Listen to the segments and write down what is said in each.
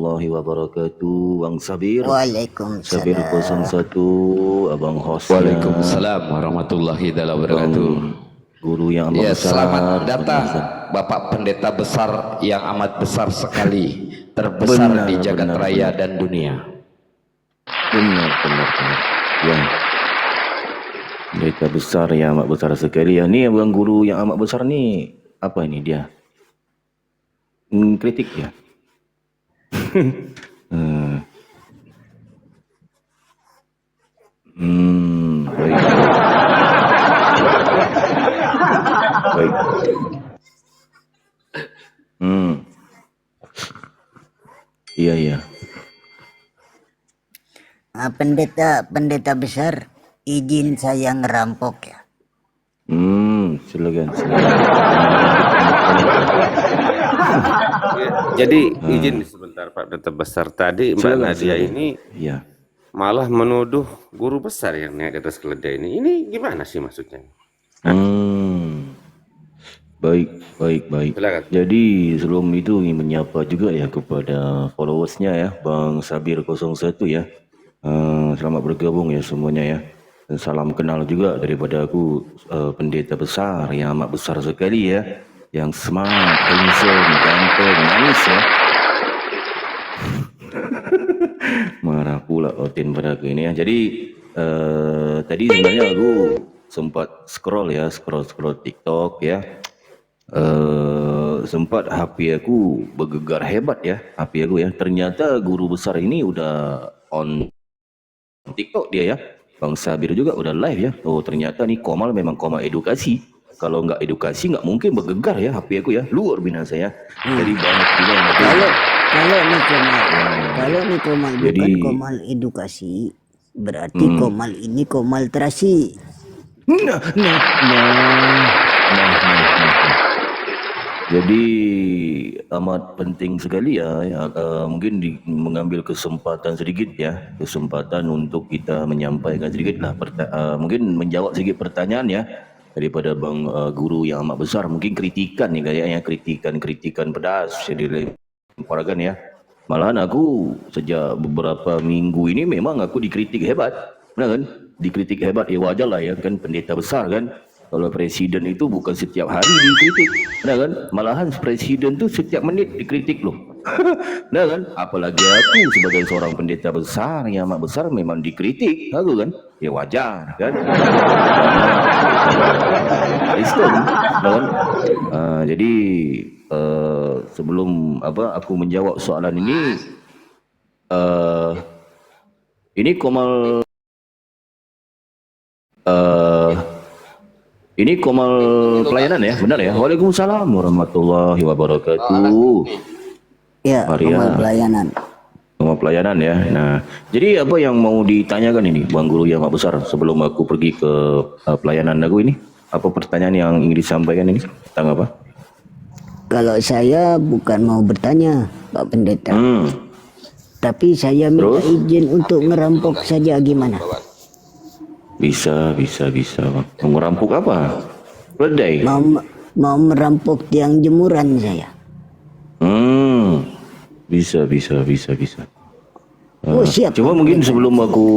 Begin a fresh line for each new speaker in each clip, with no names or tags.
warahmatullahi wabarakatuh. Bang Sabir.
Waalaikumsalam.
Sabir 01, Abang hostnya.
Waalaikumsalam warahmatullahi wabarakatuh.
Guru yang amat besar.
Selamat datang Bapak Pendeta besar yang amat besar sekali, terbesar di jagat raya dan dunia.
Benar. Ya. Pendeta besar yang amat besar sekali. Ya, ni abang guru yang amat besar ni apa ini dia? Kritik ya. Baik. Baik. Iya.
Pendeta besar, izin saya ngerampok ya.
Silakan.
Jadi izin sebentar Pak Pendeta besar, tadi Mbak Nadia ini malah menuduh guru besar yang naik di atas keledai ini. Ini gimana sih maksudnya?
Baik.
Silakan.
Jadi sebelum itu ingin menyapa juga ya kepada followersnya ya, Bang Sabir 01 ya. Selamat bergabung ya semuanya ya. Dan salam kenal juga daripada aku, pendeta besar yang amat besar sekali ya, yang smart, handsome, ganteng, manis ya. Marah pula Otin pada aku ini ya. Jadi tadi sebenarnya aku sempat scroll TikTok ya. Sempat HP aku bergegar hebat ya, HP aku ya. Ternyata guru besar ini udah on TikTok dia ya. Bang Sabir juga udah live ya. Oh ternyata nih Komal memang Komal edukasi. Kalau nggak edukasi nggak mungkin bergegar ya HP aku ya. Luar biasa ya. Jadi banyak juga yang
Kalau nih Komal bukan Komal edukasi, berarti Komal ini Komal terasi.
Nah. Jadi amat penting sekali ya, mungkin mengambil kesempatan sedikit ya, kesempatan untuk kita menyampaikan sedikit lah, mungkin menjawab sedikit pertanyaan ya daripada Bang Guru yang amat besar. Mungkin kritikan nih kayaknya, kritikan pedas jadi lemparkan ya. Malahan aku sejak beberapa minggu ini memang aku dikritik hebat, benar kan? Dikritik hebat ya, wajar lah ya kan, pendeta besar kan. Kalau presiden itu bukan setiap hari dikritik, benar kan? Malahan presiden tu setiap menit dikritik loh. Benar kan? Apalagi aku sebagai seorang pendeta besar yang amat besar memang dikritik, aku kan? Ya wajar kan? Kristen, kan? Jadi sebelum aku menjawab soalan ini Komal ini Komal pelayanan ya, benar ya? Waalaikumsalam warahmatullahi wabarakatuh.
Ya, Komal pelayanan.
Komal pelayanan ya. Nah, jadi apa yang mau ditanyakan ini, Bang Guru yang amat besar, sebelum aku pergi ke pelayanan aku ini? Apa pertanyaan yang ingin disampaikan ini? Tentang apa?
Kalau saya bukan mau bertanya, Pak Pendeta. Tapi saya minta izin untuk ngerampok saja, gimana?
Bisa Bang. Mau merampok apa? Keledai?
Mau merampok tiang jemuran saya.
Bisa.
Oh, siap.
Coba mungkin sebelum aku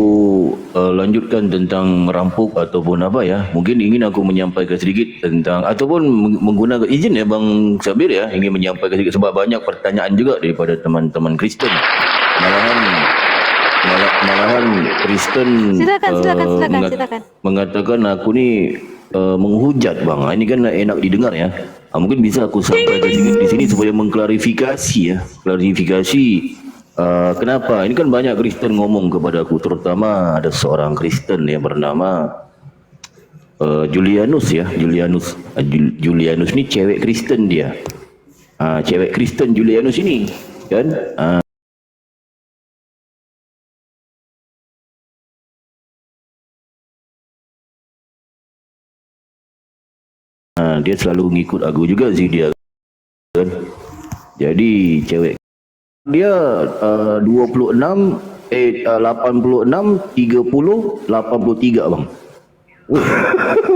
lanjutkan tentang merampok ataupun apa ya, mungkin ingin aku menyampaikan sedikit tentang, ataupun menggunakan izin ya Bang Sabir ya, ingin menyampaikan sedikit sebab banyak pertanyaan juga daripada teman-teman Kristen. Malahan Kristen
silakan.
mengatakan aku ni menghujat Bang. Ini kan enak didengar ya. Mungkin bisa aku sampaikan sedikit di sini supaya mengklarifikasi ya. Kenapa? Ini kan banyak Kristen ngomong kepada aku, terutama ada seorang Kristen yang bernama Julianus ya. Julianus ni cewek Kristen dia. Cewek Kristen Julianus ini kan. Dia selalu ngikut aku juga sih dia kan. Jadi cewek dia 86 86 30 83 Bang.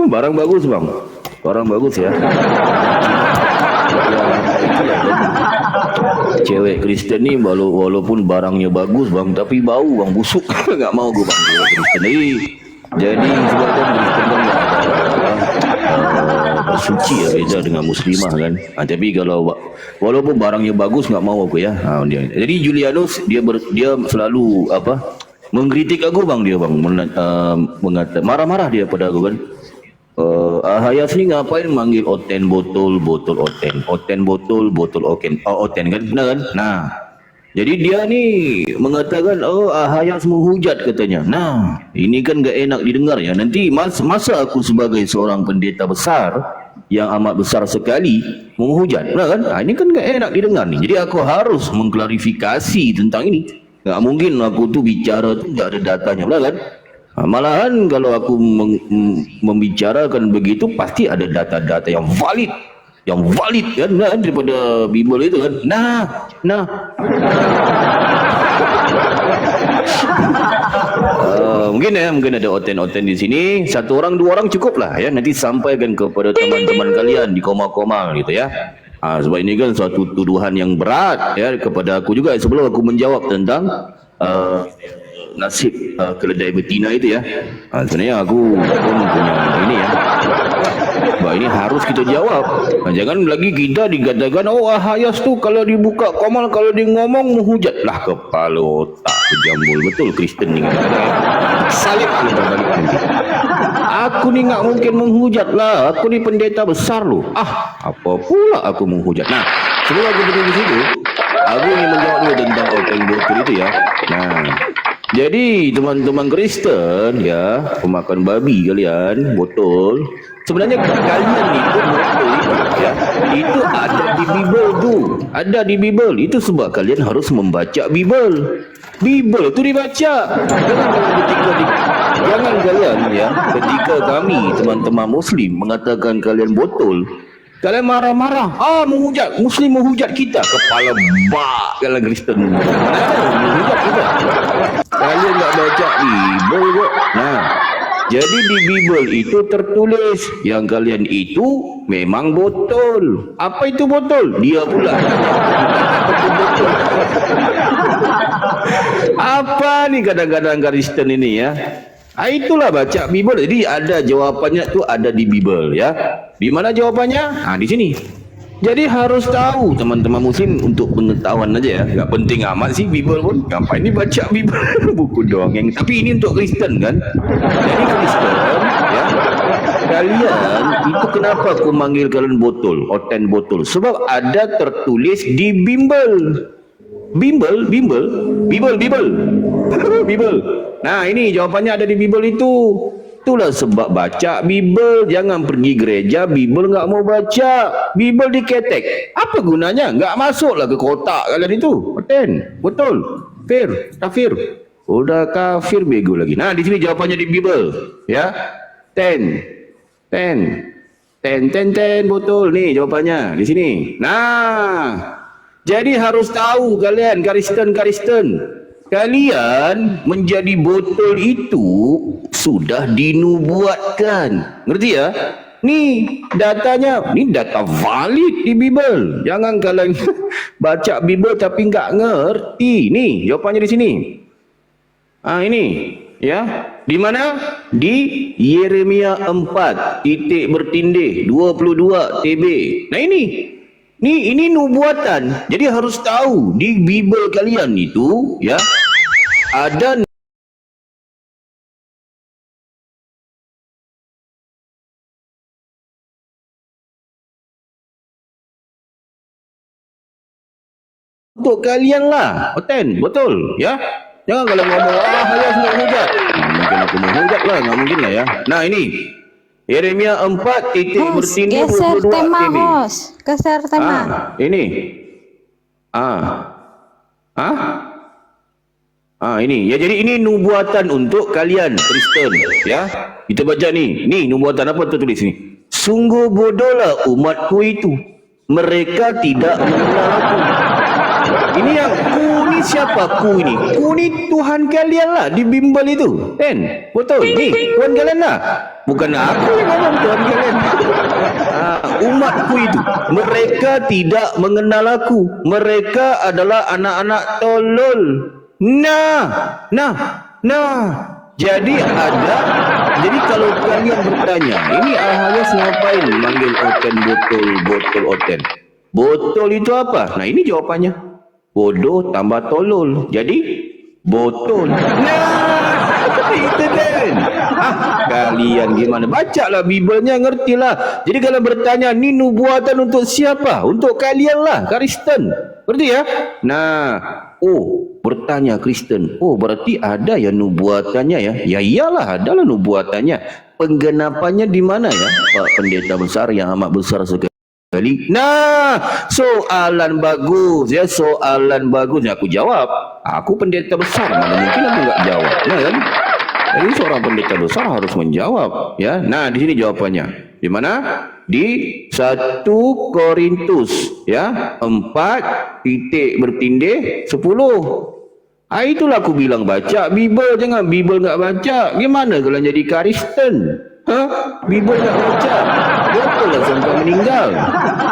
Barang bagus Bang. Barang bagus ya. itulah kan. Cewek Kristen ni walaupun barangnya bagus bang, tapi bau bang, busuk. Nggak mau gue bang cewek Kristen ni. Jadi sebabkan Kristen kan nggak ada bersuci ya, beza dengan muslimah kan. Tapi kalau walaupun barangnya bagus nggak mau aku ya. Jadi Julianus dia selalu mengkritik aku bang, dia bang mengata marah-marah dia pada aku kan. Hayas ni ngapain manggil oten botol oten botol oten kan, benar kan? Nah, jadi dia ni mengatakan Hayas menghujat katanya. Nah, ini kan gak enak didengar ya. Nanti masa aku sebagai seorang pendeta besar yang amat besar sekali menghujat, benar kan? Ini kan gak enak didengar ni. Jadi aku harus mengklarifikasi tentang ini. Gak mungkin aku tu bicara tu tak ada datanya, benar kan? Malahan kalau aku membicarakan begitu pasti ada data-data yang valid kan, daripada Bible itu kan. Mungkin ada oten-oten di sini, satu orang dua orang cukup lah ya, nanti sampaikan kepada teman-teman kalian di koma-koma gitu ya. Sebab ini kan suatu tuduhan yang berat ya kepada aku juga sebelum aku menjawab tentang nasib keledai betina itu ya. Sebenarnya aku pun punya ini ya. Bah, ini harus kita jawab. Jangan lagi kita dikatakan Hayas tu kalau dibuka komal, kalau dia ngomong menghujat. Lah kepala otak kejambul betul Kristen ni. Salib kita balik nanti. Aku ni nggak mungkin menghujat lah. Aku ni pendeta besar loh. Apa pula aku menghujat. Nah, sebelum aku pergi di situ, aku ingin menjawab dulu tentang open botol itu ya. Nah, jadi teman-teman Kristen ya, pemakan babi kalian, botol. Sebenarnya kalian itu botol itu ya, itu ada di Bible tu. Ada di Bible. Itu sebab kalian harus membaca Bible. Bible itu dibaca. Jangan kalian ya, ketika kami teman-teman Muslim mengatakan kalian botol, kalian marah-marah. Menghujat, Muslim menghujat kita. Kepala bak kalian Kristen. Menghujat kita. Kalian tak baca Bible kok. Nah, jadi di Bible itu tertulis yang kalian itu memang botol. Apa itu botol? Dia pula. Apa nih kadang-kadang Kristen ini ya? Itulah baca Bible. Jadi ada jawapannya tu ada di Bible ya. Di mana jawapannya? Di sini. Jadi harus tahu teman-teman Muslim untuk pengetahuan aja ya. Enggak penting amat sih Bible pun. Ngapain ni baca Bible buku dongeng. Tapi ini untuk Kristen kan. Jadi Kristen ya. Kalian itu kenapa aku manggil kalian botol, oten botol? Sebab ada tertulis di Bible. Bible. Nah, ini jawapannya ada di Bible itu. Itulah sebab baca Bible, jangan pergi gereja Bible nggak mau baca, Bible diketek. Apa gunanya? Nggak masuklah ke kotak kalian itu. Betul. Kafir. Udah kafir bego lagi. Nah, di sini jawapannya di Bible, ya. Ten, botol nih jawabannya di sini. Nah, jadi harus tahu kalian Kristen. Kalian menjadi botol itu sudah dinubuatkan. Ngerti ya? Nih datanya, ini data valid di Bible. Jangan kalian baca Bible tapi nggak ngerti. Nih jawabannya di sini. Ini ya. Di mana? Di Yeremia 4 titik bertindih 22 TB. Nah ini nubuatan. Jadi harus tahu di Bible kalian itu ya ada untuk kalian lah. Betul ya. Jangan kalau ngomong Hayas menghujat. Mungkin aku menghujat lah, nggak mungkin lah ya. Nah ini Yeremia 4 titik bertindih 22 TB.
Geser tema.
Ini. Ini. Ya jadi ini nubuatan untuk kalian Kristen, ya. Kita baca nih. Nih nubuatan apa tertulis ni? Sungguh bodohlah umatku itu. Mereka tidak mengenal aku. Ini yang ku ni ini siapa ku ini? Ku ini Tuhan kalian lah di bimbel itu. Kan? Betul. Ni Tuhan kalian lah. Bukan aku yang ngomong Tuhan kalian. Umatku itu. Mereka tidak mengenal aku. Mereka adalah anak-anak tolol. Jadi kalau kalian bertanya, ini Ahayas ngapain manggil Oten botol Oten? Botol itu apa? Nah ini jawapannya. Bodoh tambah tolol. Jadi botol. Itu kan. Kalian gimana? Bacalah Bibelnya, ngertilah. Jadi kalau bertanya, ni nubuatan untuk siapa? Untuk kalian lah, Kristen. Berarti ya? Bertanya Kristen. Berarti ada ya nubuatannya ya? Ya iyalah, adalah nubuatannya. Penggenapannya di mana ya? Pak Pendeta besar yang amat besar sekali. Soalan bagus ya, soalan bagus. Aku jawab. Aku pendeta besar, mana mungkin aku nggak jawab, kan? Jadi seorang pendeta besar harus menjawab, ya. Nah, di sini jawabannya. Di mana? Di 1 Korintus, ya, 4 titik bertindih 10. Itulah aku bilang baca Bibel, jangan Bibel nggak baca. Gimana kalau jadi Kristen? Bibel nggak baca, betul lah sampai meninggal.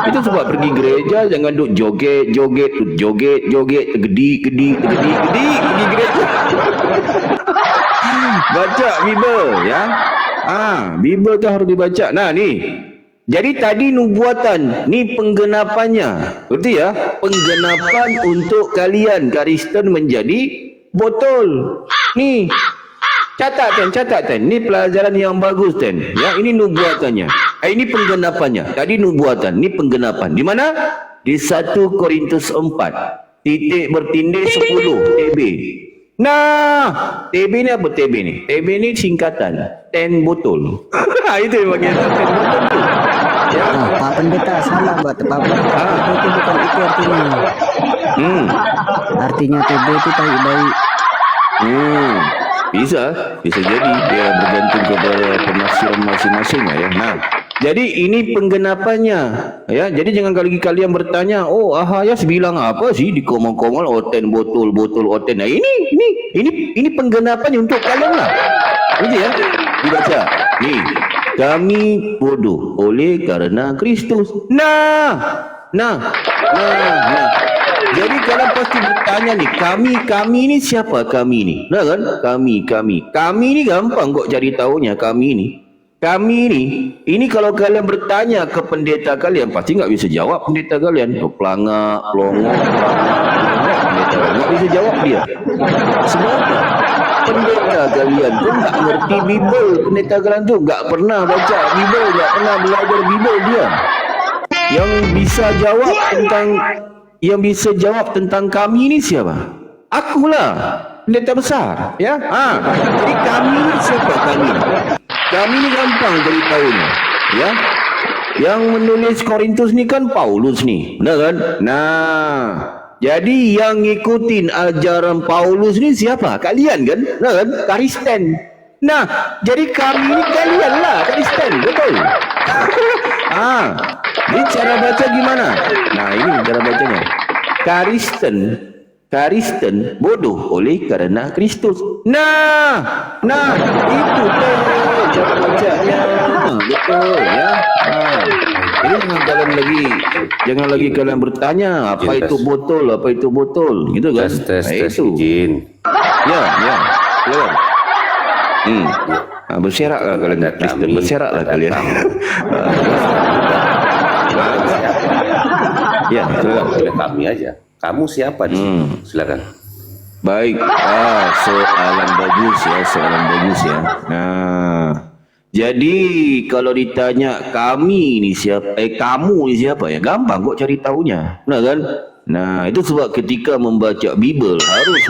Itu sebab pergi gereja jangan duk joget, gedi pergi gereja. Baca Bibel, ya. Bibel tu harus dibaca. Nah, ni. Jadi tadi nubuatan, ni penggenapannya. Betul ya? Penggenapan untuk kalian Kristen menjadi botol. Ni. Catat Ten. Ni pelajaran yang bagus Ten. Ya, ini nubuatannya. Ini penggenapannya. Tadi nubuatan, ni penggenapan. Di mana? Di 1 Korintus 4. Titik bertindih 10 TB. Nah, TB ni apa TB ni? TB ni singkatan 10 botol. Itu yang bagian 10 botol tu. Ya.
Pak Pendeta salah buat Pak Pendeta. Itu bukan itu artinya. Artinya TB itu baik-baik.
Bisa jadi dia bergantung kepada penafsiran masing-masing ya. Nah, jadi ini penggenapannya ya. Jadi jangan lagi kalian bertanya, Ahayas bilang apa sih di komol-komol Oten botol Oten. Nah, ini penggenapannya untuk kalian lah. Gitu ya. Dibaca. Nih, kami bodoh oleh karena Kristus. Nah. Jadi kalian pasti bertanya nih, kami ini siapa kami ini? Nah kan? Kami ini gampang kok cari tahunya kami ini kalau kalian bertanya ke pendeta kalian pasti nggak bisa jawab pendeta kalian. Pelangak, pendeta nggak bisa jawab dia. Sebab pendeta kalian pun nggak ngerti Bibel. Pendeta kalian tuh nggak pernah baca Bibel, nggak pernah belajar Bibel dia. Yang bisa jawab tentang kami ini siapa? Akulah, pendeta besar, ya. Jadi kami ini siapa kami? Kami ini gampang dari tahunya, ya. Yang menulis Korintus ni kan Paulus ni, benar kan? Nah, jadi yang ngikutin ajaran Paulus ni siapa? Kalian kan? Benar kan? Kristen. Nah, jadi kami ini kalian lah Kristen, betul? Ini cara baca gimana? Nah, ini cara bacanya. Kristen bodoh oleh karena Kristus. Nah, itu tuh cara bacanya. Betul ya. Jadi jangan lagi kalian bertanya apa itu botol, gitu kan?
Tes izin.
Ya. Berseraklah kalian Kristen, berseraklah kalian. Ya,
boleh kami aja. Kamu siapa di sini? Silakan.
Baik. Soalan bagus ya. Nah, jadi kalau ditanya kami ini siapa? Kamu ini siapa ya? Gampang kok cari tahunya. Benar kan? Nah, itu sebab ketika membaca Bibel harus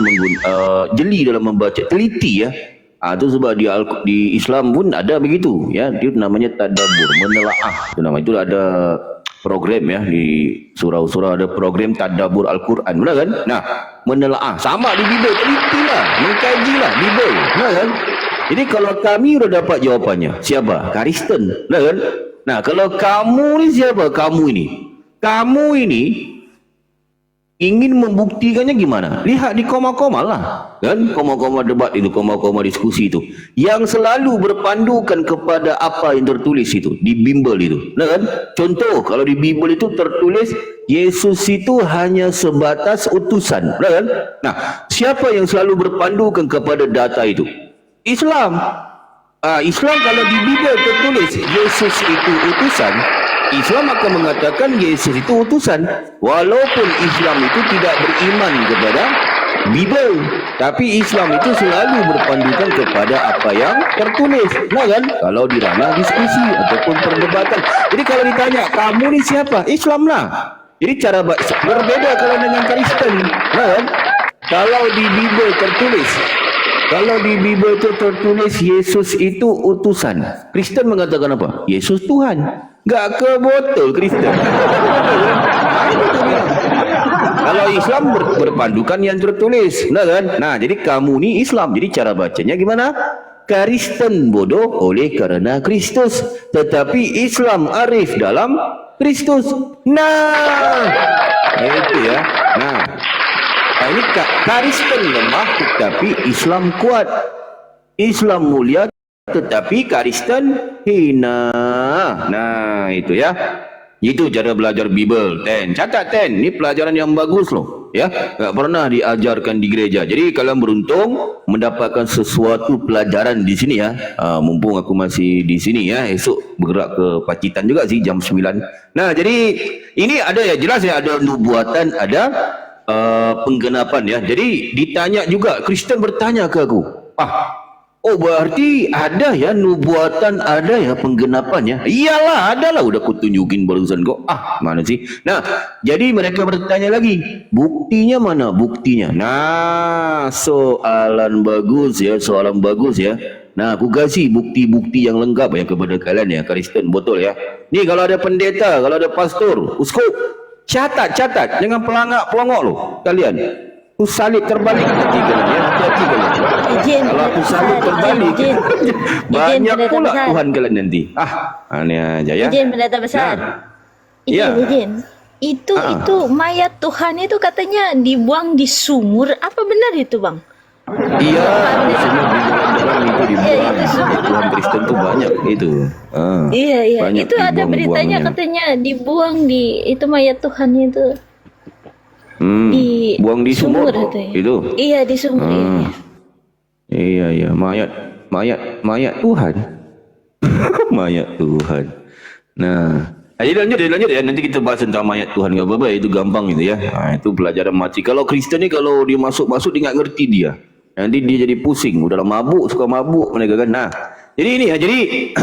jeli dalam membaca, teliti ya. Itu sebab di Islam pun ada begitu ya. Itu namanya tadabbur, menelaah. Itu ada program ya di surau-surau, ada program tadabbur Al-Quran, benar kan? Nah, menelaah sama di Bibel, telitilah, mengkajilah Bibel, benar kan? Jadi kalau kami sudah dapat jawabannya, siapa? Kristen, benar kan? Nah, kalau kamu ni siapa? Kamu ini ingin membuktikannya gimana? Lihat di koma-koma lah, kan? Koma-koma debat itu, koma-koma diskusi itu, yang selalu berpandukan kepada apa yang tertulis itu di Bimbel itu, nah kan? Contoh, kalau di Bimbel itu tertulis Yesus itu hanya sebatas utusan, nah kan? Nah, siapa yang selalu berpandukan kepada data itu? Islam. Islam kalau di Bimbel tertulis Yesus itu utusan, Islam akan mengatakan Yesus itu utusan, walaupun Islam itu tidak beriman kepada Bible, tapi Islam itu selalu berpandukan kepada apa yang tertulis, nah kan? Kalau di ranah diskusi ataupun perdebatan. Jadi kalau ditanya, kamu ni siapa? Islam lah. Jadi cara berbeda kalau dengan Kristen, nah kan? Kalau di Bible tertulis, itu tertulis Yesus itu utusan, Kristen mengatakan apa? Yesus Tuhan. Gak ke botol Kristen. Kalau Islam berpandukan yang tertulis, nah kan? Nah, jadi kamu ni Islam. Jadi cara bacanya gimana? Kristen bodoh oleh karena Kristus, tetapi Islam arif dalam Kristus. Nah, itu ya. Nah, ini Kristen lemah tetapi Islam kuat. Islam mulia tetapi Kristen hina. Nah, itu ya. Itu cara belajar Bible. Catat ini pelajaran yang bagus loh, ya. Enggak pernah diajarkan di gereja. Jadi kalian beruntung mendapatkan sesuatu pelajaran di sini ya. Mumpung aku masih di sini ya. Esok bergerak ke Pacitan juga sih jam 9. Nah, jadi ini ada ya, jelas ya, ada nubuatan, ada penggenapan ya. Jadi ditanya juga, Kristen bertanya ke aku, oh berarti ada ya nubuatan, ada ya penggenapannya? Iyalah, adalah, udah aku tunjukin barusan kok. Mana sih? Nah, jadi mereka bertanya lagi, buktinya mana buktinya? Nah, soalan bagus ya. Nah, aku kasih bukti-bukti yang lengkap ya kepada kalian ya, Kristen, betul ya. Nih, kalau ada pendeta, kalau ada pastor, uskup, catat, jangan pelangak-pelongok loh kalian. Aku salib terbalik nanti kalian ya, hati-hati kalian. Kalau aku salib terbalik, banyak pula Tuhan kalian nanti. Ini aja ya.
Izin pendeta besar. Izin. Itu mayat Tuhan itu katanya dibuang di sumur. Apa benar itu, Bang?
Iya, semua di jalan-jalan itu dibuang. Tuhan Kristen tuh banyak itu.
Iya. Itu ada beritanya katanya dibuang di itu mayat Tuhan itu.
Buang di sumur itu.
Iya, di sumur.
Iya, mayat Tuhan. Mayat Tuhan. Nah, lanjut ya, nanti kita bahas tentang mayat Tuhan, enggak apa-apa, itu gampang itu ya. Itu pelajaran mati. Kalau Kristen ni kalau dia masuk dia enggak ngerti dia. Nanti dia jadi pusing, udah suka mabuk mereka kan. Nah, jadi ini ya,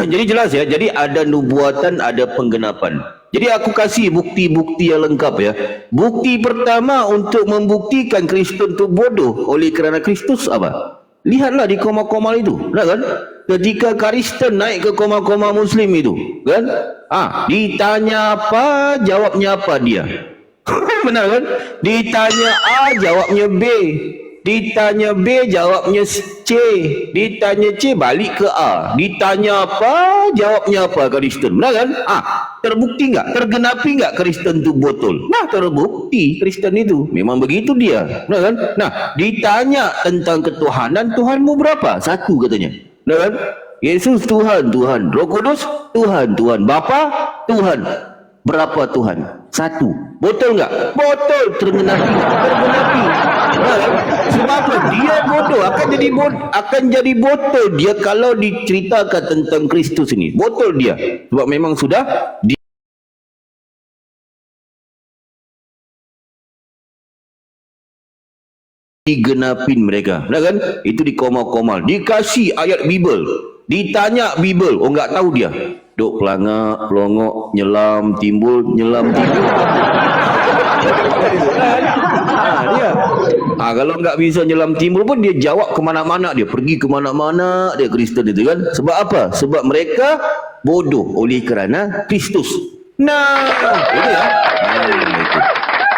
jadi jelas ya. Jadi ada nubuatan, ada penggenapan. Jadi aku kasih bukti-bukti yang lengkap ya. Bukti pertama untuk membuktikan Kristen itu bodoh oleh kerana Kristus apa? Lihatlah di koma-koma itu, nah kan? Ketika Kristen naik ke koma-koma Muslim itu, kan? Ditanya apa, jawabnya apa dia? Benar kan? Ditanya A, jawabnya B. Ditanya B, jawabnya C. Ditanya C, balik ke A. Ditanya apa, jawabnya apa Kristen? Benar kan? Terbukti enggak? Tergenapi enggak Kristen itu botol? Nah, terbukti Kristen itu. Memang begitu dia. Benar kan? Nah, ditanya tentang ketuhanan, Tuhanmu berapa? 1 katanya. Benar kan? Yesus Tuhan. Roh Kudus Tuhan. Bapa Tuhan. Berapa Tuhan? 1. Botol enggak? Botol. Tergenapi. Nah, sebab apa? Dia bodoh, akan jadi botol dia kalau diceritakan tentang Kristus ini. Botol dia. Sebab memang sudah digenapin mereka. Nah kan? Itu di koma-koma. Dikasih ayat Bible. Ditanya Bible. Oh, enggak tahu dia. Duk pelangak, pelongok, nyelam, timbul. Dia. Kalau enggak bisa nyelam timbul pun dia jawab kemana-mana. Dia pergi kemana-mana. Dia Kristen itu kan. Sebab apa? Sebab mereka bodoh oleh kerana Kristus. Nah, itu ya.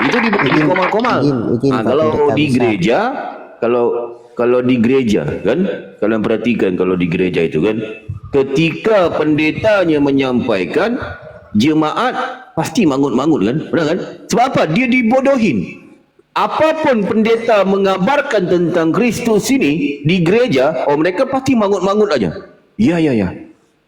Itu di koma-koma. Kalau di gereja, kalau di gereja kan, kalian perhatikan kalau di gereja itu kan, ketika pendetanya menyampaikan, jemaat pasti mangut-mangut kan, benar kan? Sebab apa? Dia dibodohin. apapun pendeta mengabarkan tentang Kristus ini di gereja, mereka pasti mangut-mangut aja. Ya, ya, ya.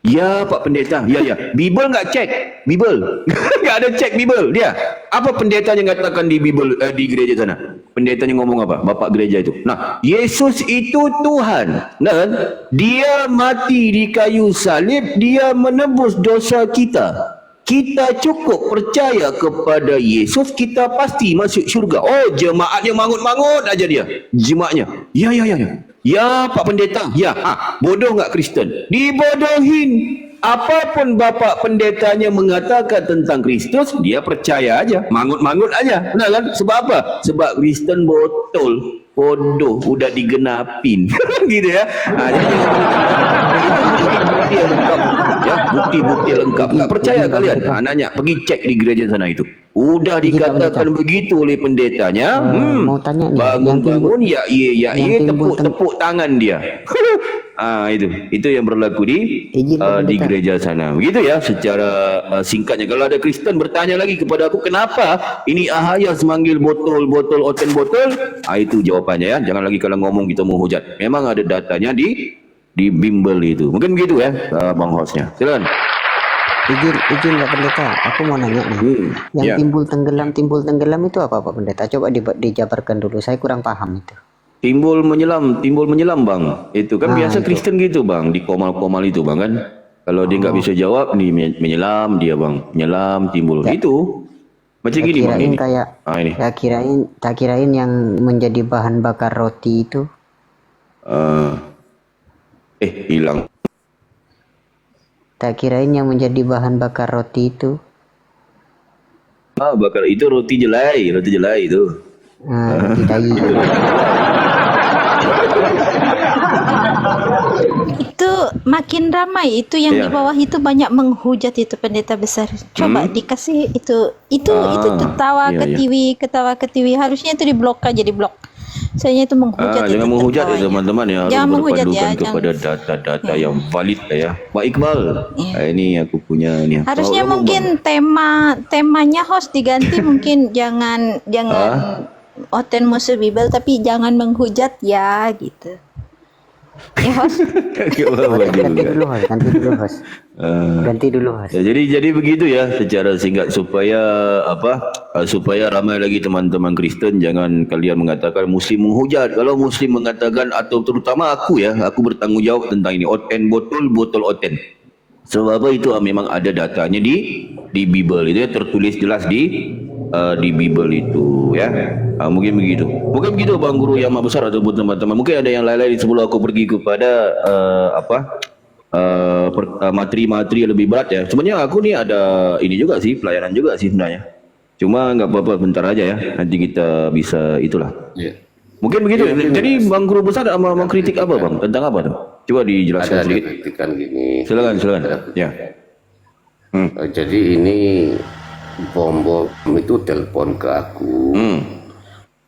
Ya, Pak Pendeta. Ya, ya. Bible nggak cek. Bible. Nggak ada cek Bible. Dia. Apa pendetanya mengatakan di Bible, di gereja sana? Pendetanya ngomong apa? Bapak gereja itu. Nah, Yesus itu Tuhan. Nah, kan? Dia mati di kayu salib. Dia menebus dosa kita. Kita cukup percaya kepada Yesus, kita pasti masuk syurga. Oh, jemaatnya mangut-mangut aja dia. Jemaatnya. Ya, ya, ya, ya. Ya, Pak Pendeta. Ya, bodoh nggak Kristen? Dibodohin. Apapun Bapak Pendetanya mengatakan tentang Kristus, dia percaya aja. Mangut-mangut aja. Nah kan? Sebab apa? Sebab Kristen botol. Bodoh. Udah digenapin. Gitu ya. Jadi bukti lengkap. Ya, bukti-bukti lengkap. Nggak percaya kalian? Nanya, pergi cek di gereja sana itu. Udah dikatakan begitu oleh pendetanya.
Mau tanya nih,
Bangun-bangun, ya iya, tepuk tangan dia. Itu yang berlaku di gereja sana. Begitu ya, secara singkatnya. Kalau ada Kristen bertanya lagi kepada aku, kenapa ini Ahaya semanggil botol, oten botol? Itu jawabannya ya. Jangan lagi kalau ngomong kita mau hujat. Memang ada datanya di bimbel itu. Mungkin begitu ya, Bang hostnya. Silakan.
Izin Pak Pendeta, aku mau nanya nih. Yang timbul tenggelam itu apa Pak Pendeta? Coba dijabarkan dulu, saya kurang paham itu.
Timbul menyelam Bang. Itu kan biasa itu. Kristen gitu Bang, di komal-komal itu Bang kan. Kalau dia nggak bisa jawab, nih menyelam dia Bang. Menyelam, timbul. Ya. Itu. Macam gini Bang ini. Ini.
Tak kirain yang menjadi bahan bakar roti itu.
Hilang.
Tak kirain yang menjadi bahan bakar roti itu.
Bakar itu roti jelai itu.
Roti tai.
Itu makin ramai, itu yang di bawah itu banyak menghujat itu pendeta besar. Coba dikasih itu ketawa ke TV, harusnya itu diblok aja, diblok. Soalnya itu menghujat.
Jangan menghujat ya teman-teman ya.
Jangan menghujat ya.
Kepada data-data yang valid ya. Pak Iqbal. Ini aku punya ini.
Harusnya mungkin temanya host diganti mungkin jangan oten musuh Bible, tapi jangan menghujat ya gitu. Ya host. Ganti dulu host.
Ya, jadi begitu ya secara singkat supaya supaya ramai lagi teman-teman Kristen. Jangan kalian mengatakan Muslim menghujat. Kalau Muslim mengatakan, atau terutama aku bertanggung jawab tentang ini, oten botol oten. Sebab apa itu memang ada datanya di Bible itu ya, tertulis jelas di Bible itu ya. Mungkin begitu Bang Guru yang Maha Besar ataupun teman-teman. Mungkin ada yang lain-lain sebelum aku pergi kepada materi lebih berat ya. Sebenarnya aku nih ada ini juga sih, pelayanan juga sih sebenarnya. Cuma nggak apa-apa, bentar aja ya. Nanti kita bisa itulah. Mungkin begitu. Jadi Bang Guru Besar mau kritik apa Bang? Tentang apa tuh? Coba dijelaskan sedikit.
Kritikan gini.
Silakan. Ya.
Jadi ini bom itu telepon ke aku.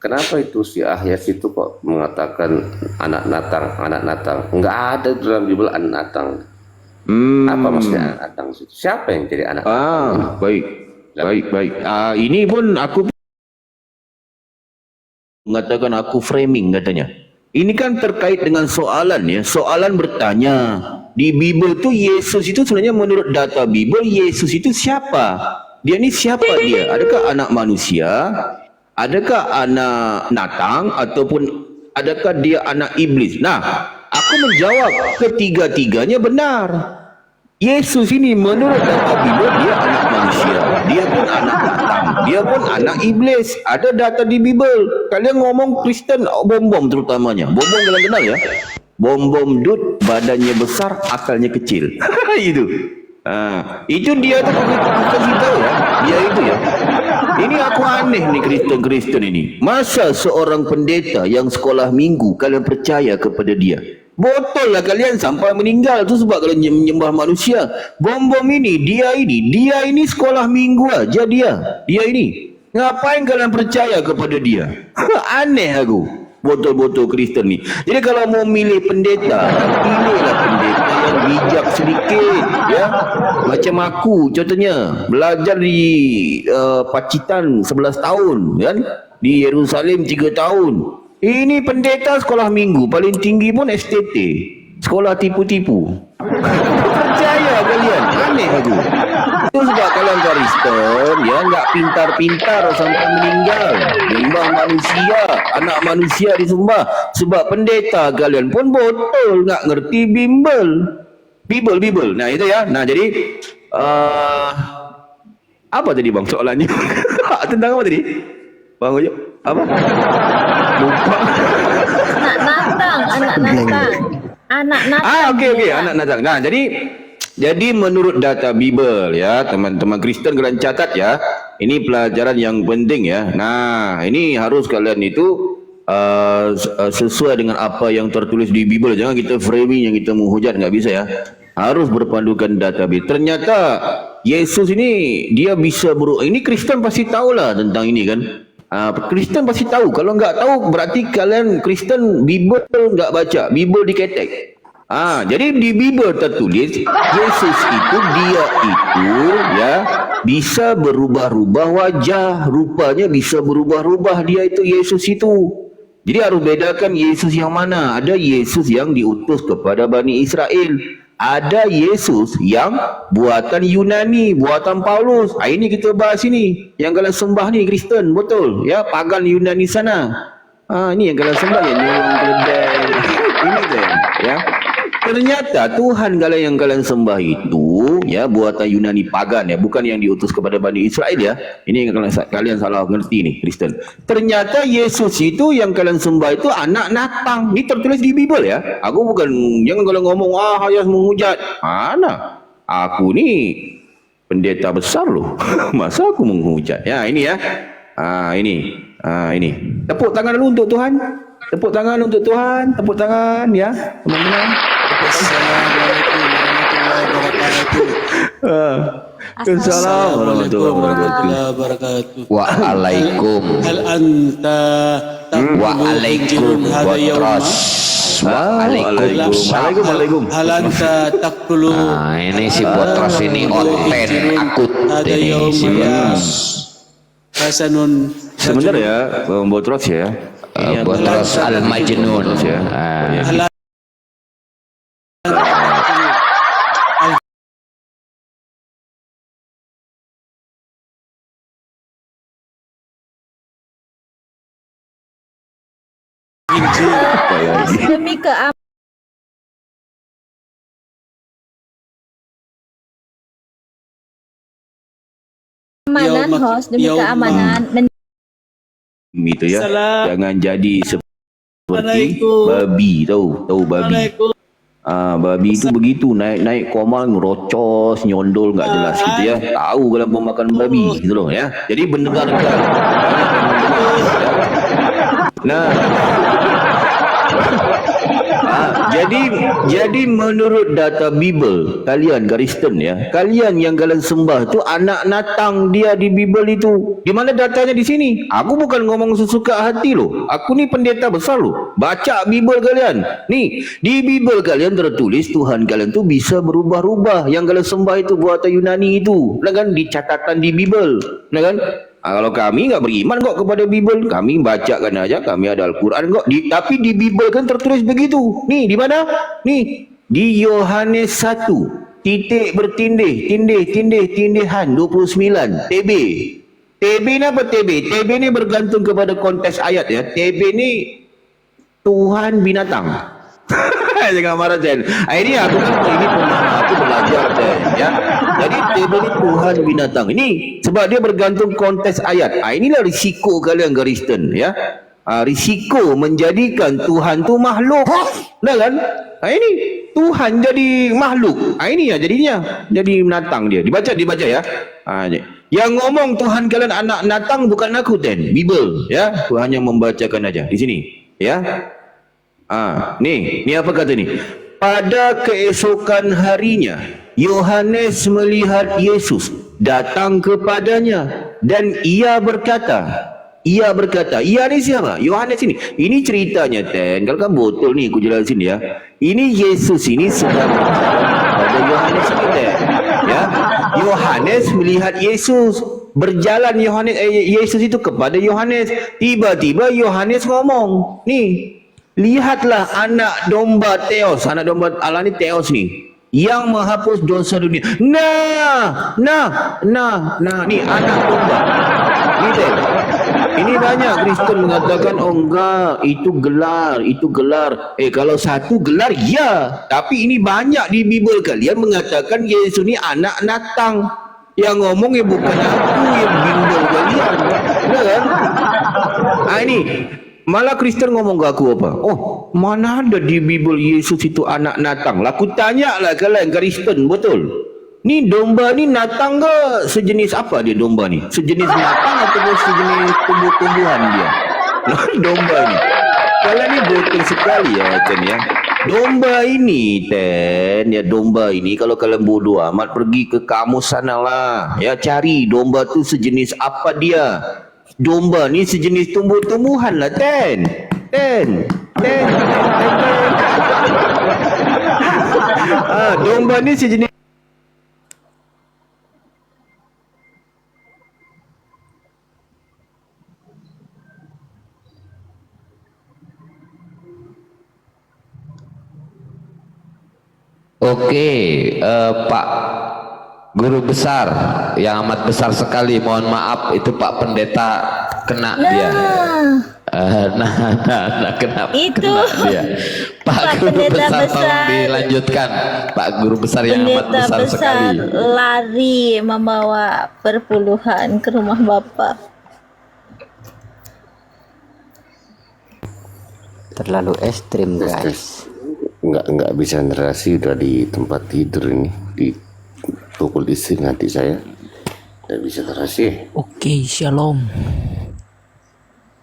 Kenapa itu si Ahyas itu kok mengatakan anak Natang? Enggak ada dalam Bible anak Natang. Apa maksudnya anak Natang? Siapa yang jadi anak Natang?
Baik. Ini pun aku mengatakan aku framing katanya. Ini kan terkait dengan soalan ya. Soalan bertanya, di Bible itu Yesus itu sebenarnya menurut data Bible, Yesus itu siapa? Dia ini siapa dia? Adakah anak manusia? Adakah anak Natang? Ataupun adakah dia anak iblis? Nah, aku menjawab ketiga-tiganya benar. Yesus ini menurut data Bible dia anak manusia. Dia pun anak Natang. Dia pun anak iblis. Ada data di Bible. Kalian ngomong Kristen, bom-bom terutamanya. Bom-bom kalian kenal ya? Bom-bom dud, badannya besar, akalnya kecil. Itu dia tuh kasih tahu ya. Dia itu ya. Ini aku aneh nih Kristen ini. Masa seorang pendeta yang sekolah minggu kalian percaya kepada dia? Botol lah kalian sampai meninggal tu sebab kalian menyembah manusia. Bom-bom ini, dia ini sekolah minggu aja dia ini. Ngapain kalian percaya kepada dia? Aneh aku. Botol-botol Kristen ni. Jadi kalau mau milih pendeta, pilihlah pendeta yang bijak sedikit ya. Macam aku contohnya, belajar di Pacitan 11 tahun kan. di Yerusalem 3 tahun. Ini pendeta sekolah minggu paling tinggi pun STT, sekolah tipu-tipu. Percaya kalian? Aneh aku. Itu sebab kalian Kristen ya nggak pintar-pintar sampai meninggal. Menyembah manusia, anak manusia disembah. Sebab pendeta kalian pun botol, nggak ngerti Bible. Nah itu ya. Nah jadi apa tadi bang soalannya? Tentang apa tadi? Bang Ojo? Apa? Lupa.
Anak Natang.
Okey, anak Natang. Nah, jadi menurut data Bible ya, teman-teman Kristen kalian catat ya. Ini pelajaran yang penting ya. Nah, ini harus kalian itu sesuai dengan apa yang tertulis di Bible. Jangan kita framing yang kita menghujat, nggak bisa ya. Harus berpandukan data Bible. Ternyata Yesus ini dia bisa ini Kristen pasti tahulah tentang ini kan. Kristen pasti tahu. Kalau nggak tahu berarti kalian Kristen Bible nggak baca, Bible diketek. Jadi di Bible tertulis Yesus itu dia itu ya bisa berubah-ubah wajah, rupanya bisa berubah-ubah dia itu Yesus itu. Jadi harus bedakan Yesus yang mana. Ada Yesus yang diutus kepada Bani Israel. Ada Yesus yang buatan Yunani, buatan Paulus. Ini kita bahas ini. Yang kalian sembah ni Kristen, betul? Ya, pagan Yunani sana. Ini yang kalian sembah ya, nyolong keledai. Ini kan, ya. Ternyata Tuhan yang kalian sembah itu ya buatan Yunani pagan ya, bukan yang diutus kepada Bani Israel ya. Ini yang kalian salah ngerti nih Kristen. Ternyata Yesus itu yang kalian sembah itu anak Natang. Ini tertulis di Bible ya. Aku bukan jangan kalau ngomong hayas menghujat. Mana? Aku nih pendeta besar loh. Masa aku menghujat? Ya ini ya. Ini. Tepuk tangan dulu untuk Tuhan. Tepuk tangan untuk Tuhan. Tepuk tangan ya, teman-teman.
Assalamualaikum warahmatullahi wabarakatuh.
Assalamualaikum warahmatullahi
wabarakatuh.
Waalaikum.
Hal anta
Waalaikum Botros.
Waalaikum.
Hal anta takulu.
Ini si Botros ini konten akut ini si Botros.
Hasanun.
Sebentar ya, Botros ya.
Botros Al-Majnun ya.
Demi keamanan host, demi keamanan
Itu ya. Jangan jadi seperti
Assalamualaikum.
babi, tahu babi. Babi itu begitu naik koma ngerocos, nyondol nggak jelas gitu ya. Tahu kalau pemakan babi gitu loh ya. Jadi mendengarkan. Nah, jadi menurut data Bible, kalian Kristen ya, kalian yang kalian sembah tu anak Natang dia di Bible itu. Di mana datanya di sini? Aku bukan ngomong sesuka hati loh. Aku ni pendeta besar loh. Baca Bible kalian. Nih, di Bible kalian tertulis Tuhan kalian tu bisa berubah-ubah. Yang kalian sembah itu buatan Yunani itu. Nah kan di catatan di Bible. Nah kan? Kalau kami nggak beriman kok kepada Bible, kami bacakan aja, kami ada Al-Quran kok. Tapi di Bible kan tertulis begitu. Nih di mana? Nih di Yohanes 1 titik tindihan 29 TB. TB ni apa TB? TB ni bergantung kepada konteks ayat ya. TB ni Tuhan binatang. Jangan marah Jen. Ini aku belajar Jen ya. Jadi TB ni Tuhan binatang. Ini sebab dia bergantung konteks ayat. Inilah risiko kalian Kristen ya. Risiko menjadikan Tuhan tu makhluk. Nah kan? Ini Tuhan jadi makhluk. Ini ya jadinya. Jadi binatang dia. Dibaca ya. Yang ngomong Tuhan kalian anak natang bukan aku Jen. Bible ya. Tuhan hanya membacakan aja di sini ya. Nih apa kata ni? Pada keesokan harinya, Yohanes melihat Yesus datang kepadanya dan ia berkata, ia ni siapa? Yohanes ini. Ini ceritanya Ten. Kalau kan botol ni aku jelasin ya. Ini Yesus ini sedang pada Yohanes ini Ten. Ya. Yohanes melihat Yesus.
berjalan Yesus itu kepada Yohanes. Tiba-tiba Yohanes ngomong, nih, lihatlah anak domba Theos, anak domba Allah ni Theos ni, yang menghapus dosa dunia. Nah, ni anak domba. Gitu. Ini banyak Kristen mengatakan, oh enggak, itu gelar. Kalau satu gelar ya, tapi ini banyak di Bible kalian mengatakan Yesus ni anak Natang. Yang ngomong ya bukan aku, yang bimbel kalian. Benar kan? Ini malah Kristen ngomong ke aku apa? Oh, mana ada di Bible Yesus itu anak Natang? Lah aku tanya lah kalian Kristen, betul? Ni domba ni Natang ke? Sejenis apa dia domba ni? Sejenis Natang atau sejenis tumbuh-tumbuhan dia? Domba ni. Kalian ni betul sekali ya, Ten ya. Domba ini, Ten, ya domba ini kalau kalian bodoh amat pergi ke kamus sana lah. Ya cari domba tu sejenis apa dia. Domba ni sejenis tumbuh-tumbuhan lah, Ten. Domba ni sejenis
Oke, Pak Guru Besar yang amat besar sekali, mohon maaf itu Pak Pendeta kena dia. Kenapa
Itu
kena dia? Pak Guru
Pendeta
Besar tolong
besar.
dilanjutkan. Pak Guru Besar yang amat
Pendeta
besar
besar
sekali.
lari membawa perpuluhan ke rumah Bapak.
Terlalu ekstrim guys.
Nggak bisa nerasi udah di tempat tidur ini, di pukul istri nanti saya nggak bisa nerasi.
Oke, shalom.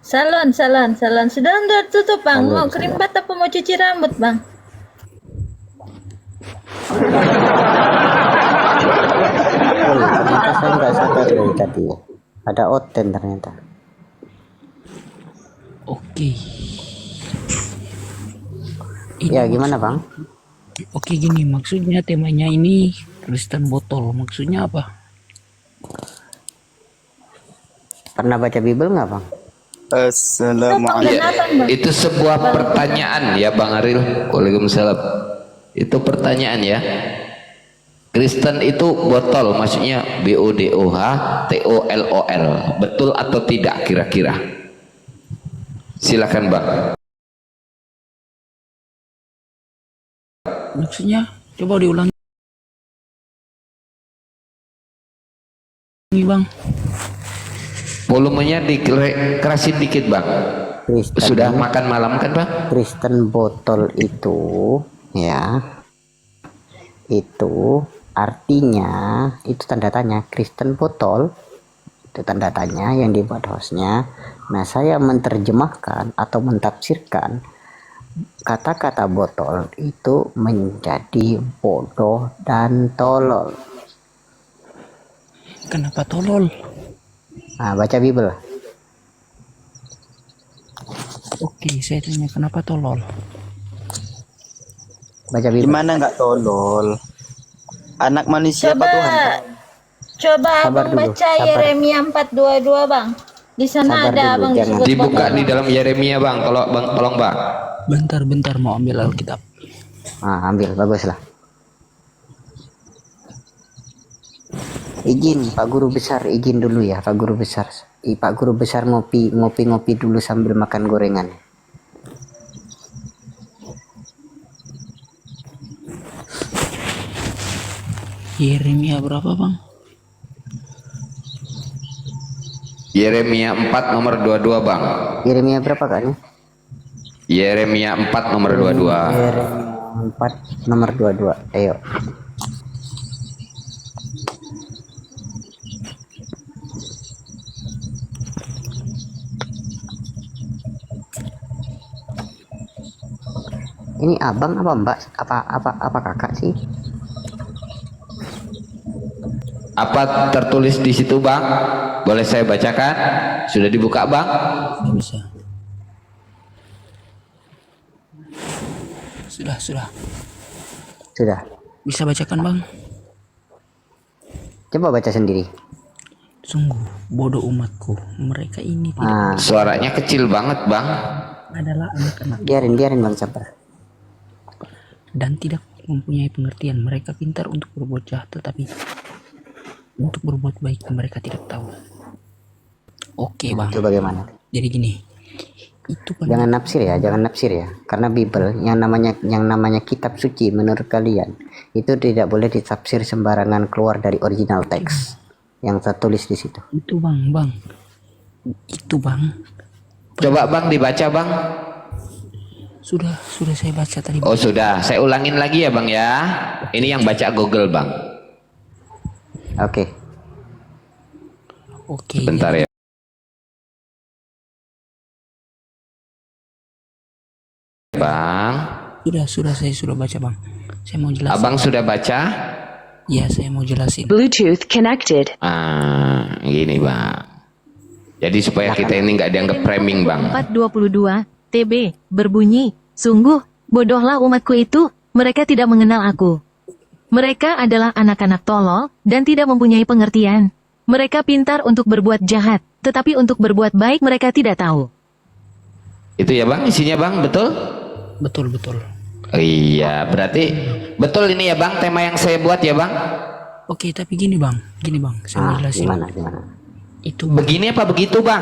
Salon. Sudah tutup bang. Mau kerimpat apa mau cuci rambut bang?
Ternyata saya nggak sadar dari tadi ya. Ada Oten ternyata.
Oke.
Ya gimana bang?
Oke gini, maksudnya temanya ini Kristen botol. Maksudnya apa?
Pernah baca Bible nggak bang?
Ya, itu sebuah pertanyaan ya Bang Aril. Waalaikumsalam. Itu pertanyaan ya. Kristen itu botol, maksudnya BODOH TOLOL. Betul atau tidak kira-kira? Silakan Bang.
Maksudnya coba diulangi bang.
Volumenya dikerasin dikit Bang.
Kristen,
Sudah makan malam kan Bang?
Kristen botol itu ya, itu artinya, itu tanda tanya. Kristen botol itu tanda tanya yang dibuat hostnya. Nah saya menerjemahkan atau mentafsirkan kata-kata botol itu menjadi bodoh dan tolol.
Kenapa tolol?
Nah baca Bible.
Oke, saya tanya kenapa tolol?
Baca Bible.
Gimana nggak tolol? Anak manusia apa Tuhan?
Coba
Sabar
abang
dulu,
baca
sabar.
Yeremia 4:22 bang. Di sana
Sabar
ada
dulu,
abang
jangan.
disebut
Dibuka
botol.
di dalam Yeremia Bang. Tolong Bang.
Bentar mau ambil Alkitab.
Nah, ambil, bagus lah. Izin Pak Guru Besar, izin dulu ya Pak Guru Besar. Pak Guru Besar ngopi dulu sambil makan gorengan.
Yeremia berapa bang?
Yeremia 4 nomor 22 Bang.
Yeremia berapa kan?
Yeremia 4 nomor 22.
Yeremia 4 nomor 22. Ayo. Ini abang apa mbak? Apa kakak sih?
Apa tertulis di situ Bang? Boleh saya bacakan? Sudah dibuka Bang?
Nggak bisa. Sudah.
Sudah.
Bisa bacakan bang?
Coba baca sendiri.
Sungguh bodoh umatku. Mereka ini tidak
Ah,
Suaranya kecil banget, Bang.
adalah anak-anak
biarin Bang sabar.
dan tidak mempunyai pengertian. Mereka pintar untuk berbuat jahat, tetapi untuk berbuat baik mereka tidak tahu. Oke bang,
Itu bagaimana?
jadi gini, itu kan
Jangan nafsir ya. Karena Bible yang namanya kitab suci menurut kalian itu tidak boleh ditafsir sembarangan keluar dari original teks yang tertulis di situ.
itu bang, itu bang,
Coba Bang dibaca, Bang.
sudah saya baca tadi.
Oh, sudah. Saya ulangin lagi ya, Bang ya. Ini yang baca Google, Bang.
Oke.
Oke,
Bentar ya. Bang.
sudah saya sudah baca bang. Saya mau jelasin.
Abang sudah baca?
Ya, saya mau jelasin.
Bluetooth connected.
Gini, Bang. Jadi supaya kita ini nggak dianggap framing, Bang.
422 TB berbunyi, sungguh bodohlah umatku itu, mereka tidak mengenal aku. Mereka adalah anak-anak tolol dan tidak mempunyai pengertian. Mereka pintar untuk berbuat jahat, tetapi untuk berbuat baik mereka tidak tahu.
Itu ya, Bang, isinya, Bang, betul?
Betul.
Iya, berarti betul ini ya, Bang, tema yang saya buat ya, Bang.
Oke, tapi gini bang, saya mau jelasin.
Gimana?
Itu
Begini apa begitu, Bang?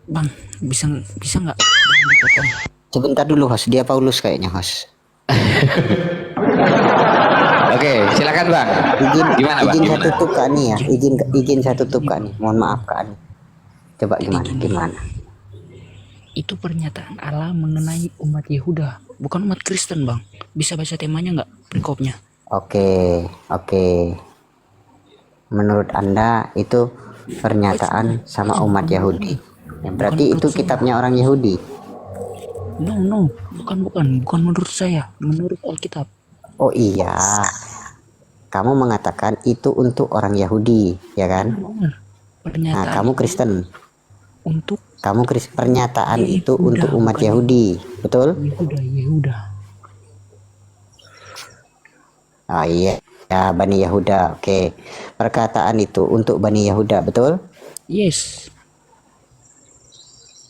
bang, bisa nggak dipotong?
Sebentar dulu host, dia Paulus kayaknya host.
Oke, silakan, Bang. Gimana, Bang?
Izin saya
Gimana?
tutup Kak Ani ya. Izin saya tutup Kak Ani. Mohon maaf Kak Ani. Coba gimana?
Itu pernyataan Allah mengenai umat Yehuda, bukan umat Kristen bang. Bisa baca temanya nggak, perikopnya?
Oke. Menurut Anda itu pernyataan sama umat Yahudi. Ya, berarti itu kitabnya orang Yahudi.
No, bukan menurut saya, menurut Alkitab.
Oh iya. Kamu mengatakan itu untuk orang Yahudi, ya kan?
Benar.
Nah,
Pernyataan
kamu Kristen.
untuk
Pernyataan itu
Yehuda,
untuk umat
bukan
Yahudi, betul?
Yehuda.
Oh iya, ya Bani Yahuda. Oke. Perkataan itu untuk Bani Yahuda, betul?
Yes.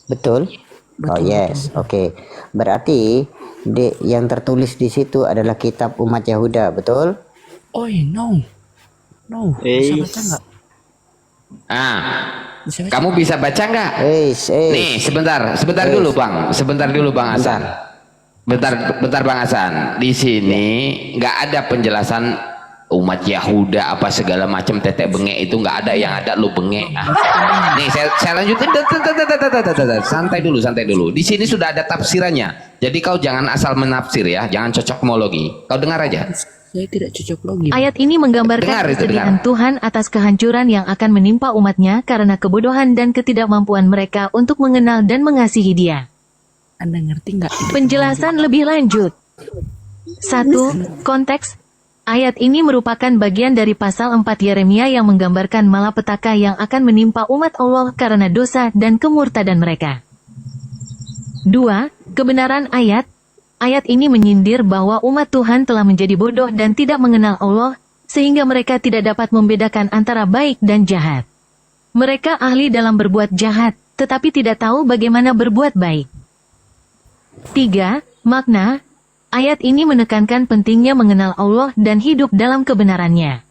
Betul? Oh yes, oke. Berarti yang tertulis di situ adalah kitab umat Yahuda, betul?
Oi, no. Bisa baca nggak? Bisa baca?
Kamu bisa baca nggak? Nih, sebentar dulu, Bang. Sebentar dulu, Bang Hasan. Bentar, Bang Hasan. Di sini nggak ada penjelasan umat Yahuda apa segala macam tetek bengek itu nggak ada, yang ada lu bengek. Nih, saya lanjutin. Santai dulu. Di sini sudah ada tafsirannya. Jadi kau jangan asal menafsir ya, jangan cocokmologi. Kau dengar aja.
Saya tidak cocok logi.
Ayat ini menggambarkan
Dengar itu,
kesedihan
dengar.
Tuhan atas kehancuran yang akan menimpa umatnya karena kebodohan dan ketidakmampuan mereka untuk mengenal dan mengasihi Dia.
Anda ngerti nggak?
Penjelasan lebih lanjut. 1. Konteks. Ayat ini merupakan bagian dari pasal 4 Yeremia yang menggambarkan malapetaka yang akan menimpa umat Allah karena dosa dan kemurtadan mereka. 2. Kebenaran ayat. Ayat ini menyindir bahwa umat Tuhan telah menjadi bodoh dan tidak mengenal Allah, sehingga mereka tidak dapat membedakan antara baik dan jahat. Mereka ahli dalam berbuat jahat, tetapi tidak tahu bagaimana berbuat baik. 3. Makna. Ayat ini menekankan pentingnya mengenal Allah dan hidup dalam kebenarannya.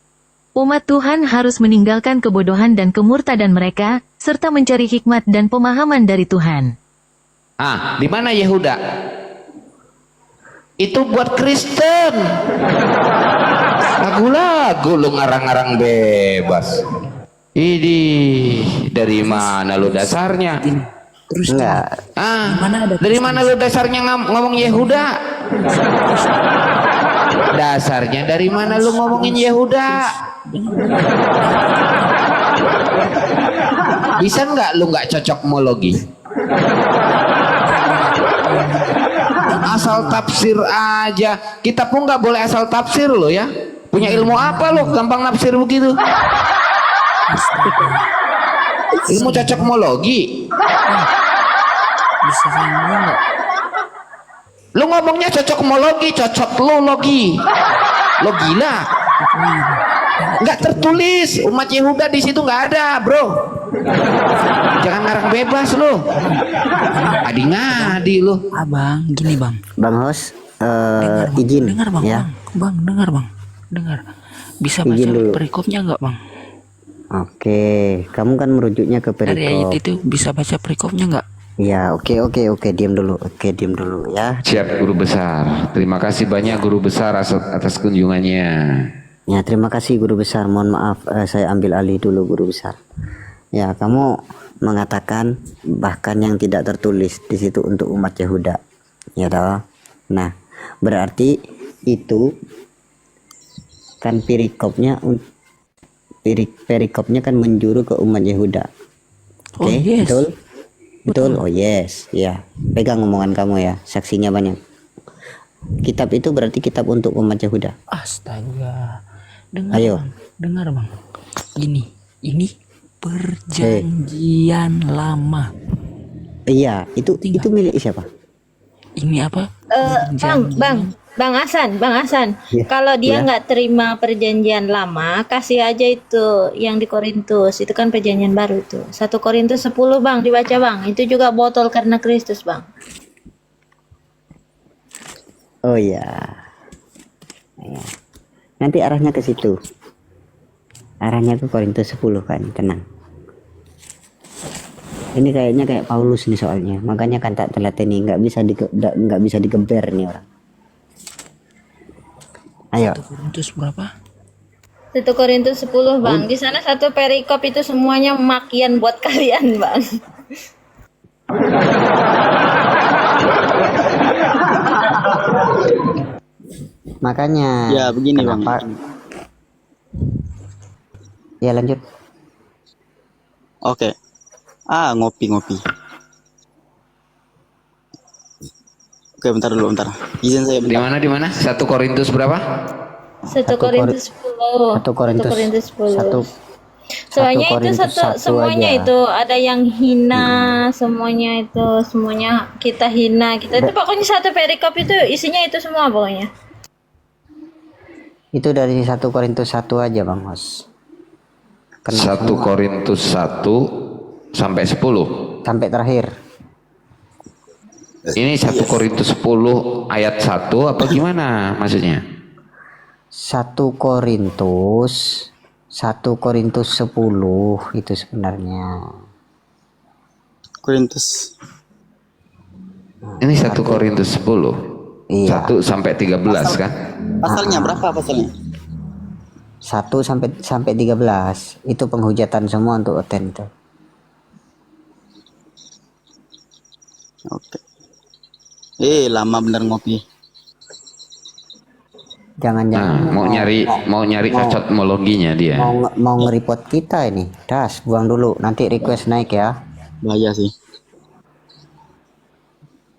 Umat Tuhan harus meninggalkan kebodohan dan kemurtadan mereka, serta mencari hikmat dan pemahaman dari Tuhan.
Di mana Yehuda? Itu buat Kristen. Lagu-lagu lu ngarang-ngarang bebas. Ini dari mana lu dasarnya?
Terus
Enggak.
Dari mana lu dasarnya ngomong Yehuda? Dasarnya dari mana lu ngomongin Yehuda? Bisa nggak lu nggak cocok mologi? Asal tafsir aja. Kita pun nggak boleh asal tafsir lo ya. Punya ilmu apa lo? Gampang nafsir begitu. Ilmu cocokmologi.
bisa saya ngomong nggak?
Lu ngomongnya cocokmologi, cocok lo logi. Lo gila. Nggak tertulis. Umat Yehuda di situ nggak ada, bro. Jangan ngarang bebas lo. Adi ngadi lo.
Abang, gini bang.
Bang Hos,
Dengar, Bang.
izin
Dengar bang,
ya.
bang, dengar bang, dengar. Bisa baca
Izin dulu.
perikopnya nggak bang?
Oke, kamu kan merujuknya ke
Dari ayat
perikop.
itu bisa baca perikopnya nggak?
Ya, oke, diam dulu. Oke, diam dulu ya.
Siap guru besar. Terima kasih banyak guru besar atas kunjungannya.
Ya, terima kasih guru besar. Mohon maaf, saya ambil alih dulu guru besar. Ya, kamu mengatakan bahkan yang tidak tertulis di situ untuk umat Yehuda. Ya toh. Nah, berarti itu kan perikopnya kan menjuru ke umat Yehuda. Oke,
Oh, yes.
betul? Betul. Oh yes, ya. Pegang omongan kamu ya. Saksinya banyak. Kitab itu berarti kitab untuk umat Yehuda.
Astaga. Dengar
Ayo.
bang, dengar bang. Ini perjanjian lama.
Iya, itu milik siapa?
Ini apa?
Bang Hasan,
Ya,
kalau dia
ya.
nggak terima perjanjian lama, kasih aja itu yang di Korintus, itu kan perjanjian baru tuh. 1 Korintus 10 bang, dibaca bang, itu juga botol karena Kristus bang.
Oh ya. Ya. Nanti arahnya ke situ. Arahnya ke Korintus 10 kan, tenang. Ini kayaknya kayak Paulus nih soalnya, makanya kan tak telateni, nggak bisa digeber nih orang. Ayo.
Korintus berapa?
1 Korintus 10 bang, di sana satu perikop itu semuanya makian buat kalian bang.
Makanya.
Ya begini bang.
kenapa- Ya lanjut.
Oke. Ngopi. Oke, bentar dulu, bentar. Izin saya
Di
bentar.
mana? 1 Korintus berapa?
1 Korintus 10.
1 Korintus
10.
1
Soalnya itu
Korintus
satu
1
semuanya
aja.
itu ada yang hina, semuanya kita hina, kita itu pokoknya satu perikop itu isinya itu semua pokoknya.
Itu dari 1 Korintus 1 aja Bang Hos.
1 Korintus 1 sampai 10.
Sampai terakhir.
Ini 1 Korintus 10 ayat 1 apa gimana maksudnya?
1 Korintus 10 itu sebenarnya.
Korintus.
Ini 1 Korintus 10.
Iya.
1 sampai 13 kan?
Pasalnya berapa pasalnya?
1 sampai 13 itu penghujatan semua untuk oten itu.
Oke. Lama bener ngopi.
Jangan-jangan
Mau nyari cocokmologinya dia.
mau nge-report kita ini. Das, buang dulu. Nanti request naik ya.
Bahaya sih.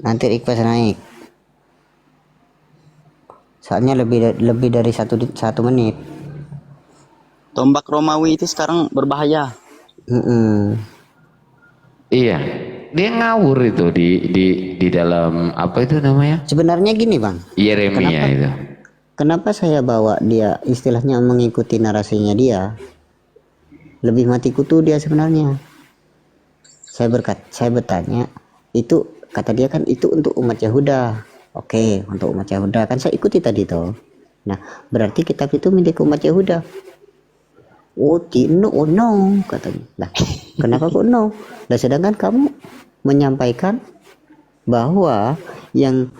Nanti request naik. Soalnya lebih dari satu menit.
Tombak Romawi itu sekarang berbahaya.
Iya. Dia ngawur itu di dalam apa itu namanya?
Sebenarnya gini Bang.
Yeremia itu.
Kenapa saya bawa dia istilahnya mengikuti narasinya dia? Lebih mati kutu dia sebenarnya. Saya bertanya, itu kata dia kan itu untuk umat Yehuda. Oke, untuk umat Yehuda kan saya ikuti tadi toh. Nah, berarti kitab itu milik umat Yehuda. Oh no, katanya. Lah, kenapa kok no? Lah sedangkan kamu menyampaikan bahwa yang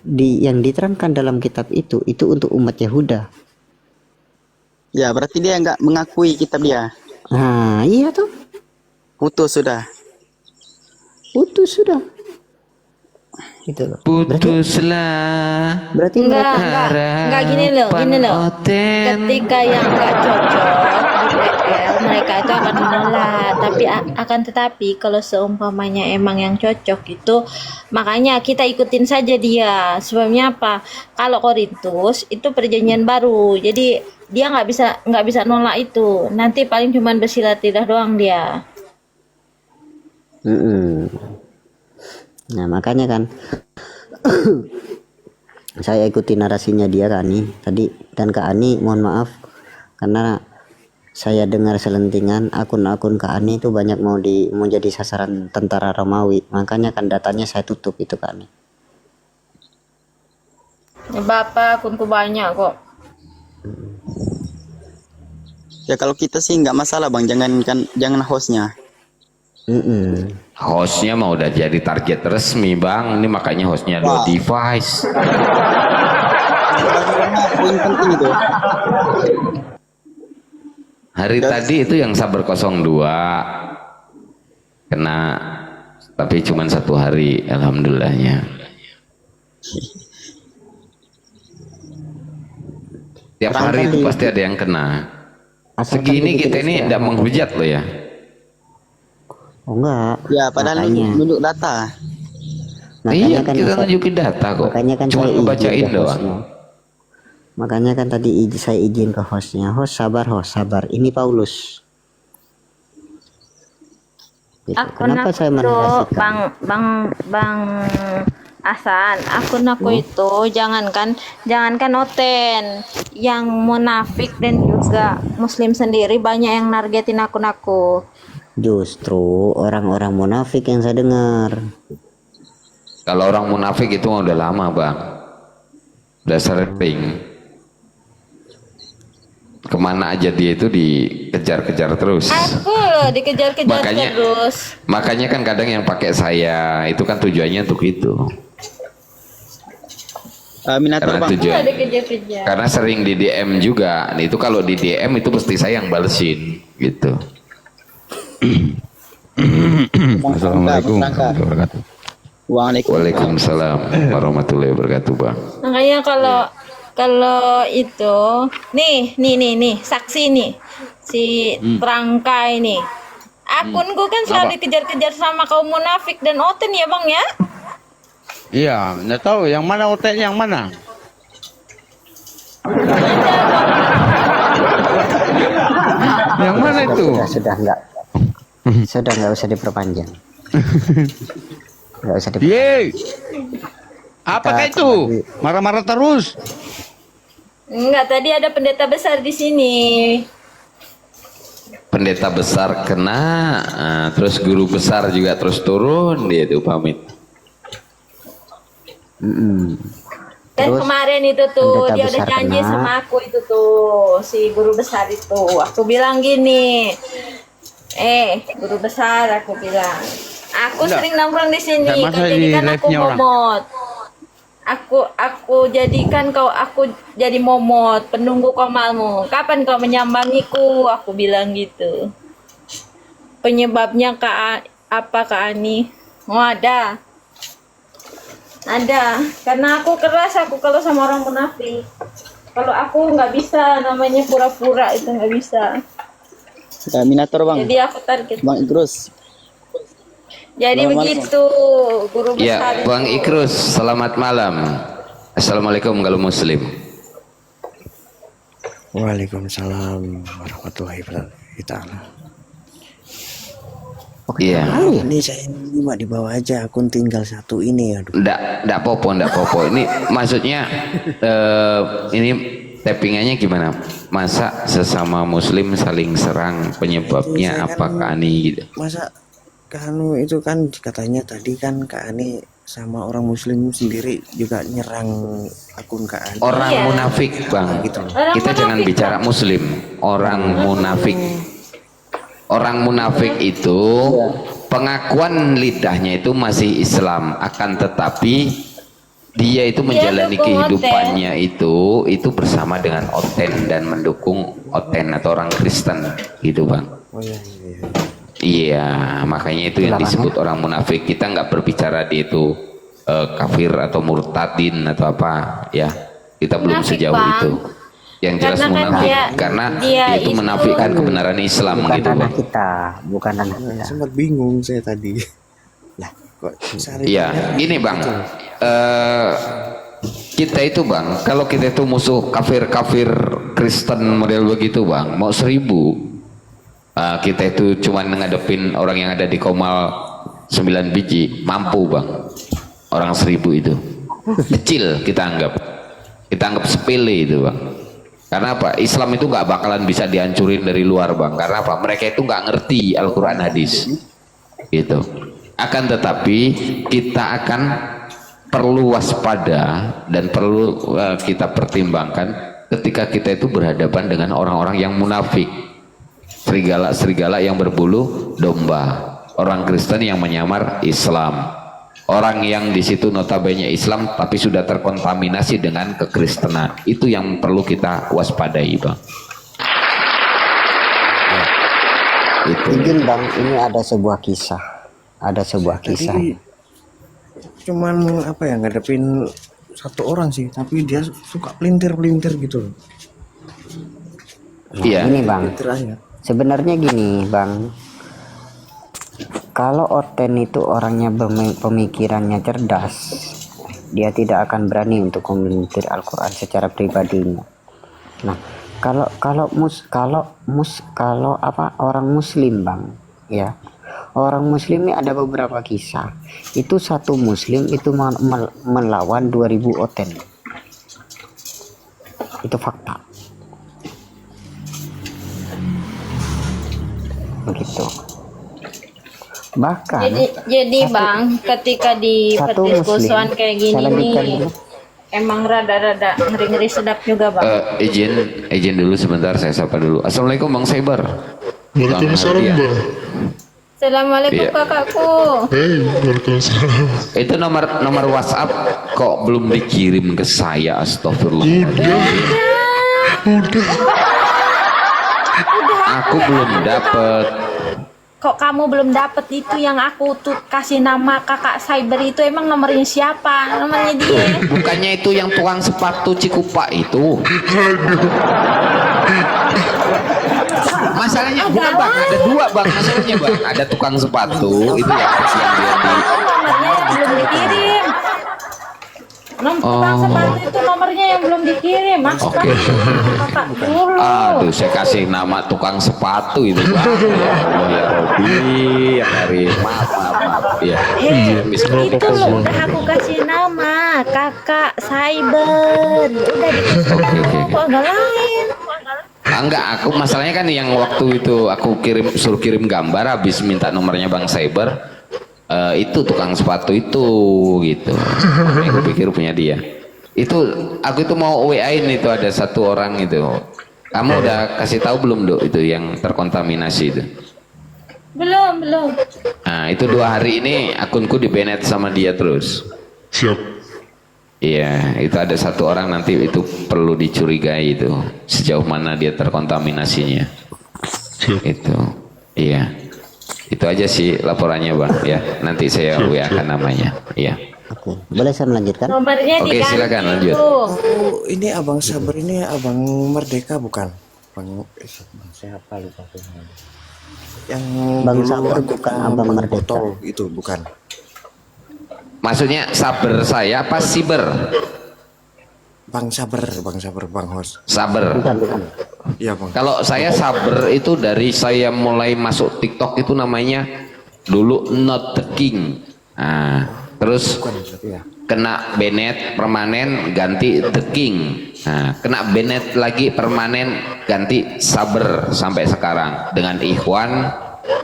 yang diterangkan dalam kitab itu untuk umat Yehuda.
Ya, berarti dia nggak mengakui kitab dia.
Nah, iya tuh.
Putus sudah. Gitu loh.
Putuslah.
Berarti
Enggak gini loh. Ketika yang enggak cocok di PL, mereka itu akan menolak. Tetapi kalau seumpamanya emang yang cocok itu, makanya kita ikutin saja dia. Sebabnya apa? Kalau Korintus itu perjanjian baru, jadi dia nggak bisa nolak itu. Nanti paling cuman bersilat-lidah doang dia.
Nah makanya kan saya ikuti narasinya dia Kak Ani tadi, dan Kak Ani mohon maaf karena saya dengar selentingan akun-akun Kak Ani itu banyak mau jadi sasaran tentara Romawi, makanya kan datanya saya tutup itu Kak Ani.
Ya, Bapak akunku banyak kok.
Ya kalau kita sih nggak masalah bang, jangan hostnya.
Hostnya mah udah jadi target resmi bang, ini makanya hostnya 2 device.
Poin penting itu.
Hari tadi itu yang sabar 02 kena, tapi cuma 1 hari alhamdulillahnya. Tiap hari itu pasti ada yang kena. Segini kita ini tidak menghujat loh ya.
Oh enggak.
Ya padahal nunjuk data.
Iya kan kita nunjukin data kok.
Makanya kan
cuma ngebacain doang.
Makanya kan tadi saya izin ke hostnya, host sabar, ini Paulus. Gitu. Kenapa saya menarasikan?
Bang Hasan, akun aku itu jangankan Oten, yang munafik dan juga muslim sendiri banyak yang nargetin akun aku.
Justru orang-orang munafik yang saya dengar.
Kalau orang munafik itu udah lama bang, udah sering. Kemana aja dia itu dikejar-kejar terus.
Aku dikejar-kejar terus.
Makanya kan kadang yang pakai saya itu kan tujuannya untuk itu.
Minator bang.
Karena sering di DM juga. Nah, itu kalau di DM itu pasti saya yang balesin gitu.
Assalamualaikum warahmatullahi wabarakatuh.
Waalaikumsalam warahmatullahi wabarakatuh bang.
Makanya kalau itu nih saksi nih si Trangkai nih, akunku kan selalu dikejar-kejar sama kaum munafik dan Oten ya bang ya.
Iya, nggak tahu yang mana Oten yang mana. Yang mana itu?
Sudah nggak usah diperpanjang. Nggak usah diperpanjang.
Yeay. Apakah itu? Marah-marah terus?
Enggak, tadi ada pendeta besar di sini.
Pendeta besar kena, terus guru besar juga terus turun, dia itu pamit.
Dan kemarin itu tuh dia udah janji sama aku itu tuh si guru besar itu. Aku bilang gini, guru besar, aku bilang, aku sering nongkrong di sini, kau jadikan aku momot. Aku jadikan aku jadi momot, penunggu komalmu. Kapan kau menyambangiku? Aku bilang gitu. Penyebabnya apa Kak Ani? Oh ada. Karena aku keras kalau sama orang munafik. Kalau aku nggak bisa, namanya pura-pura itu nggak bisa.
Minator bang.
Jadi aku target.
Bang Idrus.
Jadi begitu guru besar.
Ya, Bang Ikrus, selamat malam. Assalamualaikum kalau muslim.
Waalaikumsalam warahmatullahi wabarakatuh.
Iya.
Ini saya cuma di bawah aja, akun tinggal 1 ini. Aduh.
Ndak popo. Ini maksudnya ini tappingannya gimana? Masa sesama muslim saling serang, penyebabnya apa Kak Ani gitu?
Masa Kanu itu kan katanya tadi kan Kak Ani sama orang muslim sendiri juga nyerang akun Kak Ani.
Orang munafik bang, gitu. Kita jangan bicara muslim, orang munafik. Orang munafik itu pengakuan lidahnya itu masih Islam, akan tetapi dia itu menjalani kehidupannya itu bersama dengan Oten dan mendukung Oten atau orang Kristen gitu bang. Iya, makanya itu yang disebut orang munafik. Kita nggak berbicara dia itu kafir atau murtadin atau apa ya. Kita belum sejauh itu. Yang jelas munafik karena dia itu menafikan kebenaran Islam gitu bang.
Bukan anak kita.
Sempat bingung saya tadi. Lah, kok
iya, gini bang. Kita itu bang, kalau kita itu musuh kafir Kristen model begitu bang, mau 1000. Kita itu cuma ngadepin orang yang ada di Komal 9 biji, mampu bang. Orang 1000 itu kecil, kita anggap sepele itu bang. Karena apa? Islam itu nggak bakalan bisa dihancurin dari luar, Bang. Karena apa? Mereka itu nggak ngerti Al-Quran hadis. Gitu. Akan tetapi kita akan perlu waspada dan perlu kita pertimbangkan ketika kita itu berhadapan dengan orang-orang yang munafik, serigala-serigala yang berbulu domba, orang Kristen yang menyamar Islam, orang yang di situ notabene Islam tapi sudah terkontaminasi dengan kekristenan. Itu yang perlu kita waspadai, Bang. Itu.
Izin Bang, ini ada sebuah kisah.
Tadi cuman apa ya, ngadepin satu orang sih, tapi dia suka pelintir gitu loh.
Nah,
Iya.
ini Bang,
Pelintir aja.
sebenarnya gini Bang, kalau Oten itu orangnya pemikirannya cerdas, dia tidak akan berani untuk memelintir Al-Quran secara pribadinya. Nah, kalau orang Muslim Bang, ya, orang Muslim ini ada beberapa kisah. Itu satu Muslim itu melawan 2000 Oten. Itu fakta. Begitu. Bahkan
Jadi Bang, ketika di
satu
perdiskusian
Muslim,
kayak gini
saya lanjutkan
nih,
dulu.
emang rada-rada ngeri-ngeri sedap juga Bang.
Izin dulu sebentar, saya sapa dulu. Assalamualaikum Bang Cyber.
Waalaikumsalam Bang.
Assalamualaikum
Iya.
kakakku.
Waalaikumsalam.
Itu nomor WhatsApp kok belum dikirim ke saya? Astagfirullah.
Udah.
Aku belum dapet.
Kok kamu belum dapet itu yang aku tuh kasih nama kakak Cyber itu, emang nomornya siapa? Nomornya dia.
Bukannya itu yang tukang sepatu Cikupa itu? Masalahnya bukan Bang, ada dua Bang masalahnya Bang. Ada tukang sepatu itu yang dia di.
Nomornya yang belum dikirim. Tukang sepatu itu nomornya yang belum dikirim. Masuk kakak dulu.
Aduh, saya kasih nama tukang sepatu itu Bang. Ya Allah ya Robi, yang hari maaf. Ya.
Itu loh udah aku kasih nama kakak Cyber. Udah dikasih kok enggak lain.
Enggak, aku masalahnya kan yang waktu itu aku suruh kirim gambar habis minta nomornya Bang Cyber. Itu tukang sepatu itu gitu. Makanya aku pikir punya dia. Itu aku itu mau WA-in itu ada satu orang itu. Kamu udah kasih tahu belum Dok itu yang terkontaminasi itu?
Belum.
Nah, itu 2 hari ini akunku di-banned sama dia terus.
Siap.
Iya, itu ada satu orang nanti itu perlu dicurigai itu sejauh mana dia terkontaminasinya.
Siap.
Itu, iya. Itu aja sih laporannya Bang. Ya, nanti saya WA-kan namanya. Iya.
Oke, boleh saya melanjutkan?
Nomornya
Oke,
diganti
silakan lanjut.
tuh.
Oh, ini Abang Sabar ini Abang Merdeka bukan? Bang siapa lupa aku. Yang
Bang
dulu
Sabar
aku
bukan
sama
Abang
Bang
Merdeka.
Botol itu bukan.
Maksudnya saber saya apa siber?
Bang Sabar, Bang Hos.
Saber.
Bukan.
Iya Bang.
Kalau saya saber itu dari saya mulai masuk TikTok itu namanya dulu Not the King. Nah, terus
Iya.
kena banned permanen ganti The King. Nah, kena banned lagi permanen ganti Saber sampai sekarang dengan Ikhwan,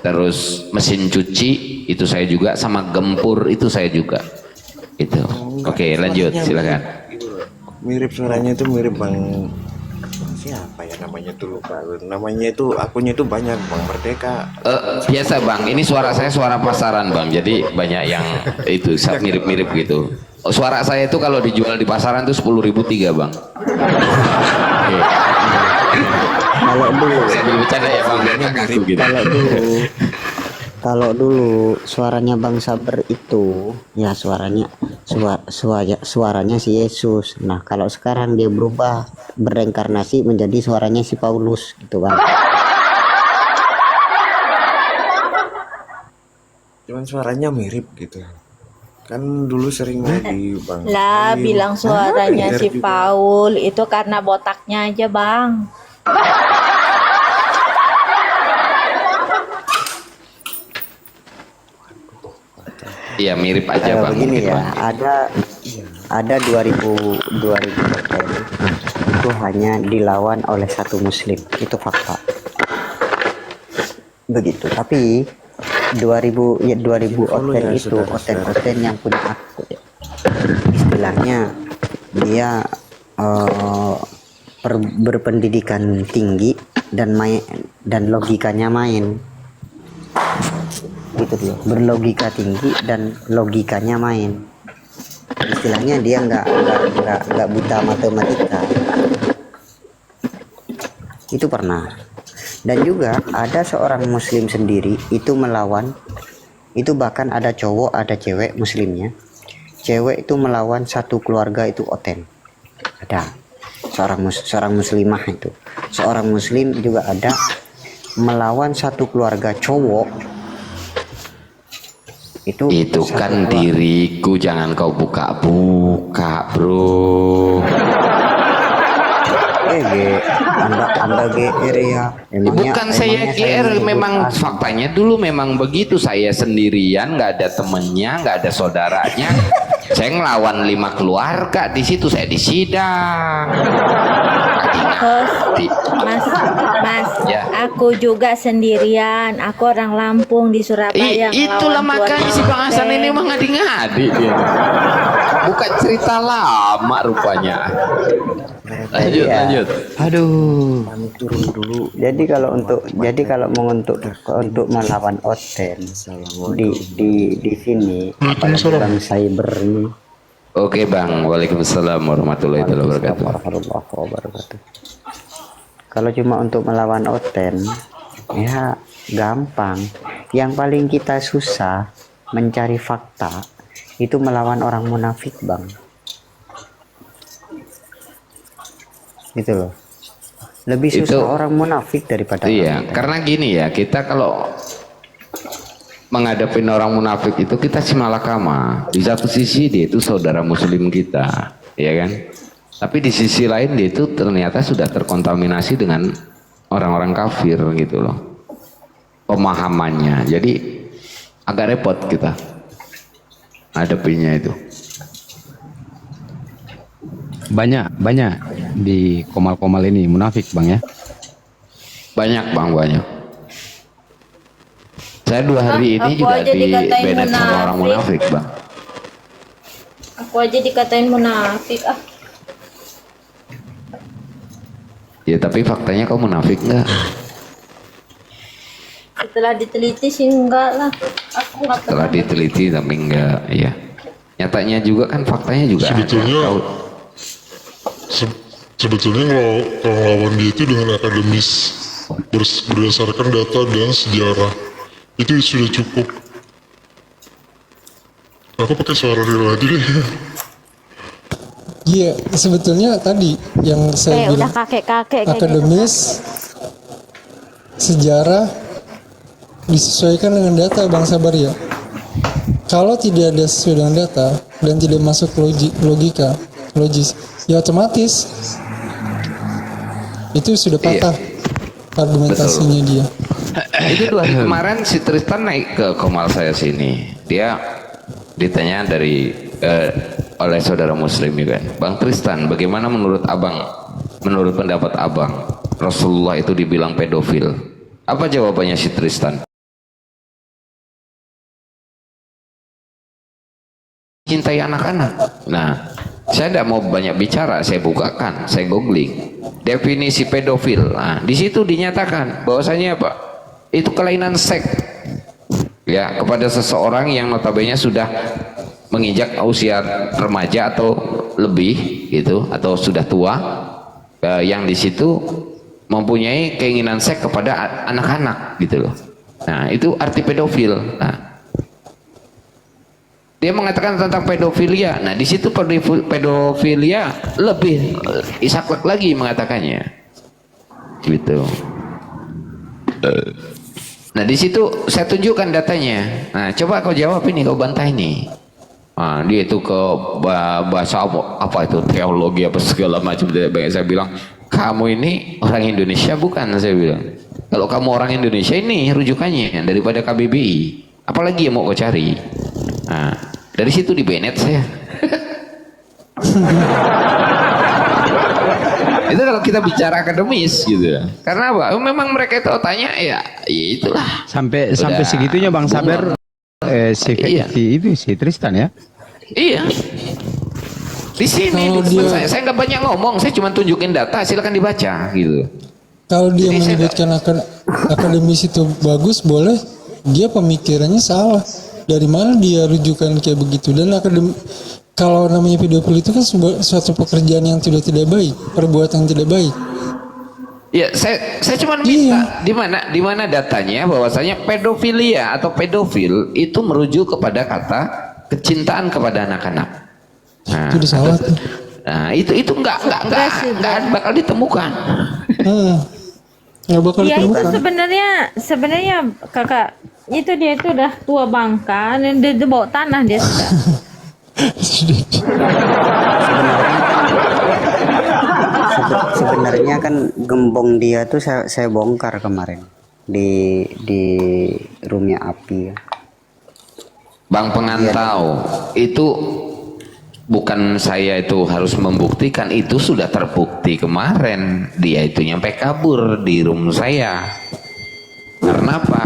terus mesin cuci itu saya juga, sama gempur itu saya juga. Itu. Oke, lanjut silakan.
Mirip suaranya itu mirip Bang siapa ya namanya tuh lupa. Namanya itu akunnya itu banyak Bang Merdeka.
Biasa Bang, ini suara saya suara pasaran Bang, jadi banyak yang itu mirip-mirip gitu. Suara saya itu kalau dijual di pasaran tuh 10.003 Bang.
Kalau dulu,
Saya bercanda ya Bang, aku gitu.
kalau dulu suaranya Bang Sabar itu ya suaranya si Yesus. Nah, kalau sekarang dia berubah bereinkarnasi menjadi suaranya si Paulus gitu Bang.
Cuman suaranya mirip gitu. Kan dulu sering di Bang.
Lah,
Alim.
bilang suaranya
Bener
si
juga.
Paul itu karena botaknya aja Bang.
Iya mirip aja Bang.
Begini
mungkin,
ya,
Bang.
ada ada 2000 hotel itu hanya dilawan oleh satu muslim, itu fakta begitu. Tapi 2000 hotel itu hotel yang punya aku, istilahnya dia berpendidikan tinggi dan logikanya main gitu dia, berlogika tinggi dan logikanya main, istilahnya dia nggak buta matematika, itu pernah. Dan juga ada seorang muslim sendiri itu melawan, itu bahkan ada cowok ada cewek muslimnya, cewek itu melawan satu keluarga itu oten, ada seorang muslimah, itu seorang muslim juga ada melawan satu keluarga cowok. Itu
kan diriku, jangan kau buka-buka bro.
Anda GR ya.
Bukan saya GR, memang faktanya dulu memang begitu. Saya sendirian, nggak ada temennya, nggak ada saudaranya. Saya ngelawan 5 keluarga di situ, saya disidang.
Mas,
ya.
Aku juga sendirian. Aku orang Lampung di Surabaya.
Itulah makanya si Bang Hasan ini mah ngadi-ngadi dia. Bukan cerita lama rupanya. Lanjut.
Aduh, turun dulu. Jadi kalau untuk melawan oten di sini dalam cyber ini.
Oke Bang, waalaikumsalam warahmatullahi wabarakatuh.
Kalau cuma untuk melawan oten, ya gampang. Yang paling kita susah mencari fakta itu melawan orang munafik, Bang. Gitu loh. Lebih susah orang munafik daripada
karena gini ya, kita kalau menghadapi orang munafik itu kita simalakama. Di satu sisi dia itu saudara muslim kita, ya kan? Tapi di sisi lain dia itu ternyata sudah terkontaminasi dengan orang-orang kafir gitu loh. Pemahamannya. Jadi agak repot kita hadapinya itu.
Banyak di komal-komal ini munafik Bang ya.
Banyak Bang, banyak. Saya 2 hari ini juga di-banned sama orang munafik Bang.
Aku aja dikatain munafik.
Ya tapi faktanya kau munafik nggak?
Setelah diteliti sih enggak lah. Aku nggak
Setelah diteliti tapi enggak, ya. Nyatanya juga kan faktanya juga.
Sebetulnya kalau lawan dia itu dengan akademis, berdasarkan data dan sejarah, itu sudah cukup. Aku pakai suara real aja deh.
Iya, sebetulnya tadi yang saya bilang
udah kakek-kakek
akademis, sejarah disesuaikan dengan data Bang Sabar ya. Kalau tidak ada sesuai dengan data dan tidak masuk logis, ya otomatis itu sudah patah argumentasinya dia.
Itu 2 hari kemarin si Tristan naik ke komal saya sini. Dia ditanya oleh saudara muslim juga. Bang Tristan, bagaimana menurut pendapat abang, Rasulullah itu dibilang pedofil? Apa jawabannya si Tristan? Cintai anak-anak. Nah, saya tidak mau banyak bicara, saya bukakan, saya googling definisi pedofil. Nah, di situ dinyatakan bahwasanya apa? Itu kelainan seks ya kepada seseorang yang notabene sudah menginjak usia remaja atau lebih gitu, atau sudah tua, yang di situ mempunyai keinginan seks kepada anak-anak gitu loh. Nah, itu arti pedofil. Nah, dia mengatakan tentang pedofilia. Nah, di situ pedofilia lebih isaklek lagi mengatakannya. Gitu. Nah, di situ saya tunjukkan datanya. Nah, coba kau jawab ini, kau bantah ini. Nah, dia itu ke bahasa apa itu, teologi apa segala macam. Saya bilang, kamu ini orang Indonesia bukan? Saya bilang, kalau kamu orang Indonesia ini rujukannya daripada KBBI. Apalagi yang mau kau cari? Nah, dari situ di banned saya. Itu kalau kita bicara akademis gitu. Karena apa? Memang mereka itu otaknya ya itulah.
Sampai segitunya Bang Saber si Tristan ya.
Iya. Di sini saya nggak banyak ngomong, saya cuma tunjukin data, silakan dibaca gitu.
Kalau dia menyebutkan akademis itu bagus, boleh. Dia pemikirannya salah. Dari mana dia rujukan kayak begitu? Dan kalau namanya pedofil itu kan suatu pekerjaan yang tidak baik, perbuatan yang tidak baik.
Ya, saya cuma minta di mana datanya bahwasanya pedofilia atau pedofil itu merujuk kepada kata kecintaan kepada anak-anak. Nah,
itu salah tuh.
Nah, itu enggak bakal ditemukan.
Nggak bakal
Ya itu
ditemukan.
sebenarnya kakak itu dia itu udah tua bangka dan dia bawa tanah dia sudah.
Sebenarnya kan gembong dia tuh saya bongkar kemarin di roomnya Api.
Bang Pengantau, itu bukan saya itu harus membuktikan, itu sudah terbukti kemarin. Dia itu nyampe kabur di room saya. Karena apa?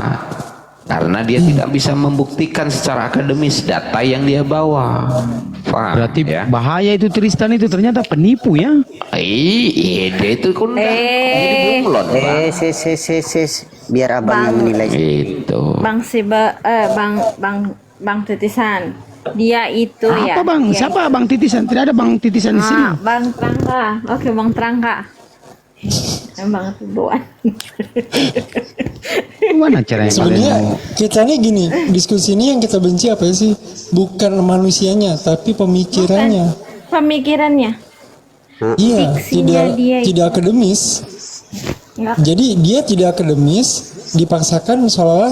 Karena dia tidak bisa membuktikan secara akademis data yang dia bawa. Paham,
Berarti
ya?
bahaya itu Tristan itu ternyata penipu ya.
Iya, dia itu kan jadi bunglon, Bang.
Biar abang yang menilai.
Itu.
Bang Titisan. Dia itu ya.
Apa Bang?
dia
Siapa Bang Titisan? Tidak ada Bang Titisan di sini.
Bang Trangka. Oke, Bang Trangka. Emang tuduhan.
Gimana caranya
Sebenarnya kita nih gini, diskusi ini yang kita benci apa sih? Bukan manusianya, tapi pemikirannya.
Pemikirannya.
Iya,
Diksinya dia itu.
tidak akademis.
Nggak.
Jadi dia tidak akademis, dipaksakan seolah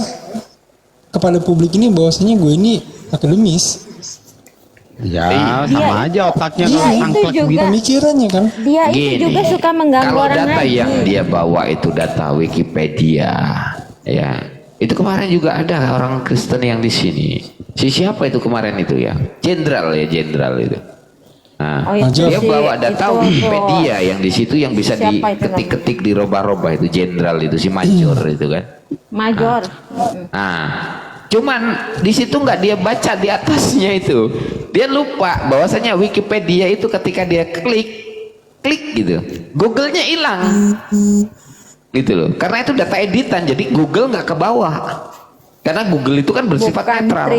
kepada publik ini bahwasanya gue ini akademis.
Ya, sama aja otaknya
dia
kalau
itu
tangklek
juga-
gitu.
Pemikirannya kan.
Dia itu
Gini,
juga suka mengganggu
kalau
orang
data
lagi.
yang dia bawa itu data Wikipedia, ya itu kemarin juga ada orang Kristen yang di sini. Siapa itu kemarin itu ya? Jenderal itu. Nah,
Oh, itu
dia
si-
bawa data
itu
Wikipedia yang di situ yang bisa
Siapa itu
diketik-ketik dirobah-robah itu jenderal itu si Major itu kan.
Major.
Nah, cuman di situ nggak dia baca di atasnya itu. Dia lupa bahwasanya Wikipedia itu ketika dia klik gitu, Google-nya hilang. Gitu loh. Karena itu data editan, jadi Google nggak ke bawah. Karena Google itu kan bersifat
Bukan
netral.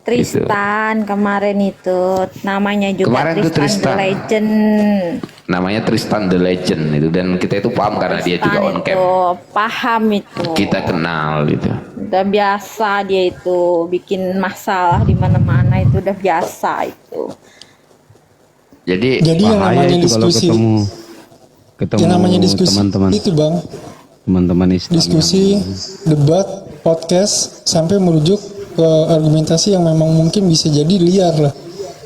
Tristan kemarin itu namanya juga
Kemarin itu
Tristan the
Tristan.
Legend.
Namanya Tristan the Legend itu, dan kita itu paham karena dia juga on
Tristan
cam.
itu paham itu.
Kita kenal gitu.
Udah biasa dia itu bikin masalah di mana-mana itu udah biasa itu.
Jadi
yang
Bahaya
namanya
itu kalau
diskusi,
ketemu
yang namanya diskusi
teman-teman
itu Bang,
teman-teman Islam
diskusi, debat, podcast sampai merujuk ke argumentasi yang memang mungkin bisa jadi liar lah.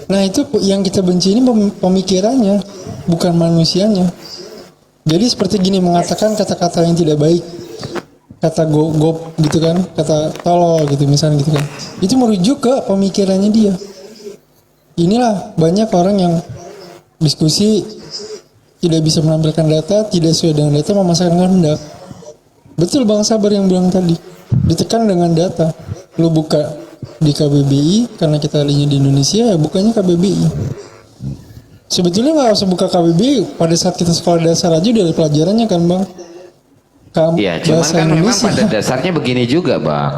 Nah itu yang kita benci ini pemikirannya, bukan manusianya. Jadi seperti gini, mengatakan kata-kata yang tidak baik, kata gop gitu kan, kata tolol gitu misalnya gitu kan, itu merujuk ke pemikirannya dia. Inilah banyak orang yang diskusi tidak bisa menampilkan data, tidak sesuai dengan data, memasakkan kehendak. Betul Bang Sabar yang bilang tadi, ditekan dengan data. Lu buka di KBBI karena kita lihatnya di Indonesia, ya bukanya KBBI. Sebetulnya nggak usah buka KBBI, pada saat kita sekolah dasar aja udah ada pelajarannya kan Bang.
ya, cuman
Bahasa
kan memang
Indonesia.
pada dasarnya begini juga, Bang.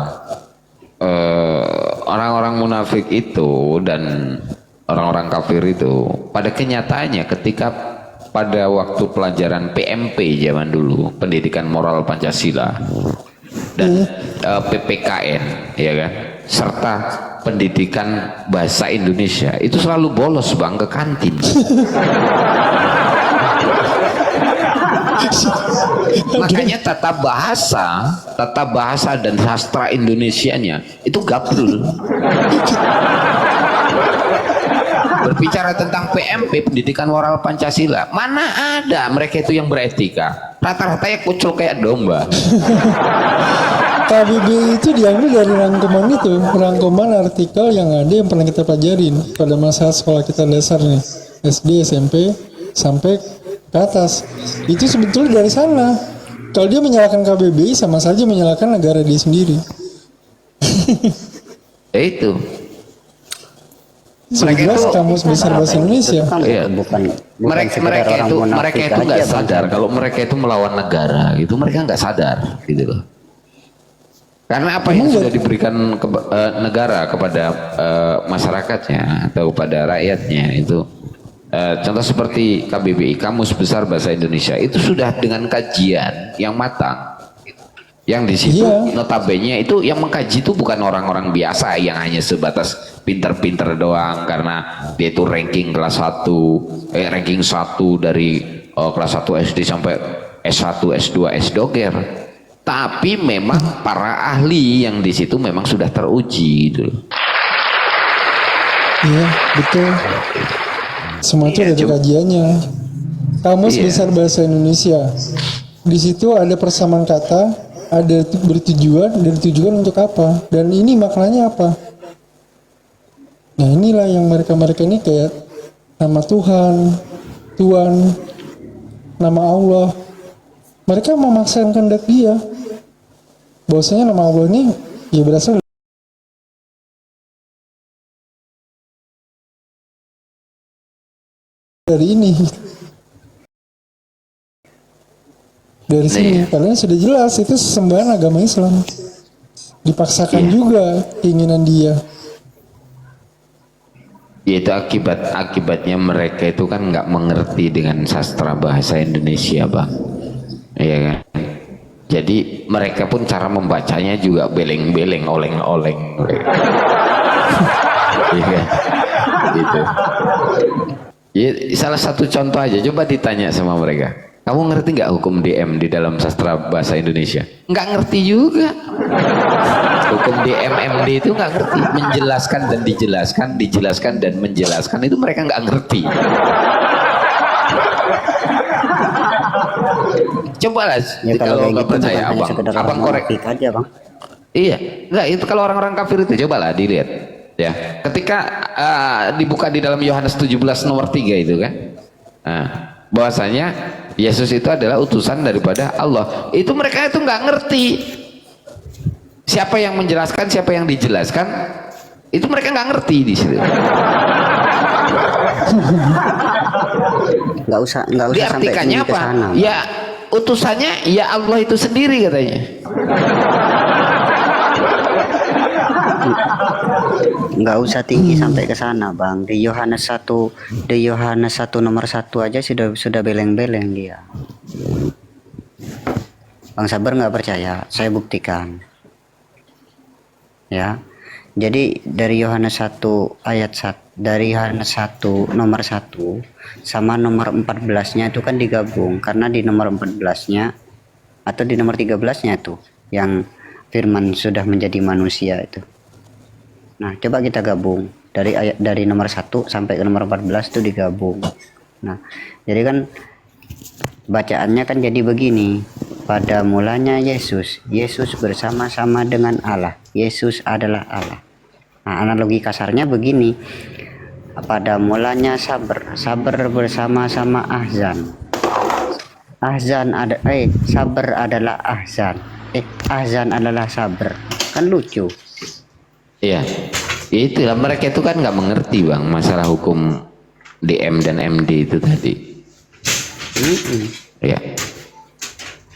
Orang-orang munafik itu dan orang-orang kafir itu pada kenyataannya ketika pada waktu pelajaran PMP zaman dulu, pendidikan moral Pancasila, dan PPKN, ya kan, serta pendidikan bahasa Indonesia, itu selalu bolos Bang ke kantin. Makanya tata bahasa dan sastra Indonesianya itu gabrul. Berbicara tentang PMP, pendidikan moral Pancasila, mana ada mereka itu yang beretika. rata-rata ya kucul kayak domba.
KBBI itu diambil dari rangkuman artikel yang ada yang pernah kita pelajarin pada masa sekolah kita dasar nih, SD, SMP, sampai ke atas. Itu sebetulnya dari sana. Kalau dia menyalahkan KBBI sama saja menyalahkan negara dia sendiri.
Itu.
Mereka itu kamus besar bahasa Indonesia.
Iya. Mereka itu nggak sadar kalau mereka itu melawan negara, itu mereka nggak sadar, gitu loh. Karena apa yang sudah diberikan negara kepada masyarakatnya atau pada rakyatnya itu, contoh seperti KBBI, Kamus Besar Bahasa Indonesia, itu sudah dengan kajian yang matang. Yang di situ notabene itu yang mengkaji itu bukan orang-orang biasa yang hanya sebatas pinter-pinter doang karena dia itu ranking kelas 1, ranking 1 dari kelas 1 SD sampai S1, S2, S-Doger. Tapi memang para ahli yang di situ memang sudah teruji gitu.
Iya, betul. Semua itu ada kajiannya. Kamus Besar Bahasa Indonesia. Di situ ada persamaan kata, ada bertujuan, dan tujuan untuk apa, dan ini maknanya apa. Nah, inilah yang mereka ini kayak nama Tuhan, Tuhan, nama Allah. Mereka memaksakan kehendak dia. Bahwasanya nama Allah ini ya berasal dari ini. Dari sini, karena sudah jelas itu sembahan agama Islam. Dipaksakan juga keinginan dia.
Yaitu akibatnya mereka itu kan nggak mengerti dengan sastra bahasa Indonesia, Bang. Iya kan? Jadi mereka pun cara membacanya juga beleng-beleng, oleng-oleng. Iya kan? Gitu. Ya, salah satu contoh aja, coba ditanya sama mereka. Kamu ngerti nggak hukum DM di dalam sastra bahasa Indonesia? Nggak ngerti juga. Hukum DM MD itu nggak ngerti. Menjelaskan dan dijelaskan dan menjelaskan itu mereka nggak ngerti. Cobalah ya, kalau nggak percaya abang korek
aja, Bang.
Iya, nggak itu kalau orang-orang kafir itu cobalah dilihat ya. Ketika dibuka di dalam Yohanes 17 nomor 3 itu kan, bahwasanya Yesus itu adalah utusan daripada Allah. Itu mereka itu nggak ngerti siapa yang menjelaskan, siapa yang dijelaskan. Itu mereka nggak ngerti di situ.
Nggak usah
diartikannya
sampai
apa?
Kesana,
ya utusannya ya Allah itu sendiri katanya.
Nggak usah tinggi sampai ke sana, Bang. Di Yohanes 1 nomor 1 aja sudah beleng-beleng dia. Bang Sabar nggak percaya, saya buktikan. Ya. Jadi dari Yohanes 1 ayat 1, dari Yohanes 1 nomor 1 sama nomor 14-nya itu kan digabung, karena di nomor 14-nya atau di nomor 13-nya itu yang firman sudah menjadi manusia itu. Nah, coba kita gabung dari nomor 1 sampai ke nomor 14 itu digabung. Nah, jadi kan bacaannya kan jadi begini. Pada mulanya Yesus bersama-sama dengan Allah. Yesus adalah Allah. Nah, analogi kasarnya begini. Pada mulanya sabar bersama-sama Ahzan. Sabar adalah Ahzan. Ahzan adalah sabar. Kan lucu.
Iya, itulah mereka itu kan nggak mengerti, Bang, masalah hukum DM dan MD itu tadi. Ya,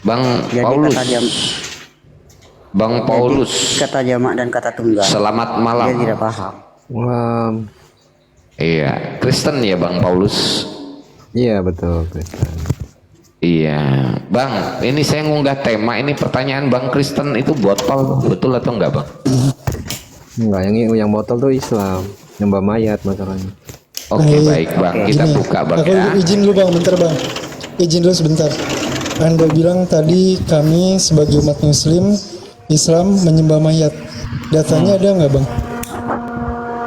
Bang Paulus.
Kata jamak dan kata tunggal.
Selamat malam.
Dia tidak paham.
Malam.
Iya, Kristen ya Bang Paulus.
Iya betul Kristen.
Iya, Bang. Ini saya ngunggah tema ini pertanyaan Bang Kristen itu botol, betul atau enggak, Bang?
Enggak, yang botol tuh Islam, nyembah mayat masalahnya.
Oke, baik Bang, kita buka Bang ya.
Izin dulu Bang, bentar Bang. Izin dulu sebentar. Anda bilang tadi kami sebagai umat Muslim Islam menyembah mayat. Datanya ada nggak, Bang?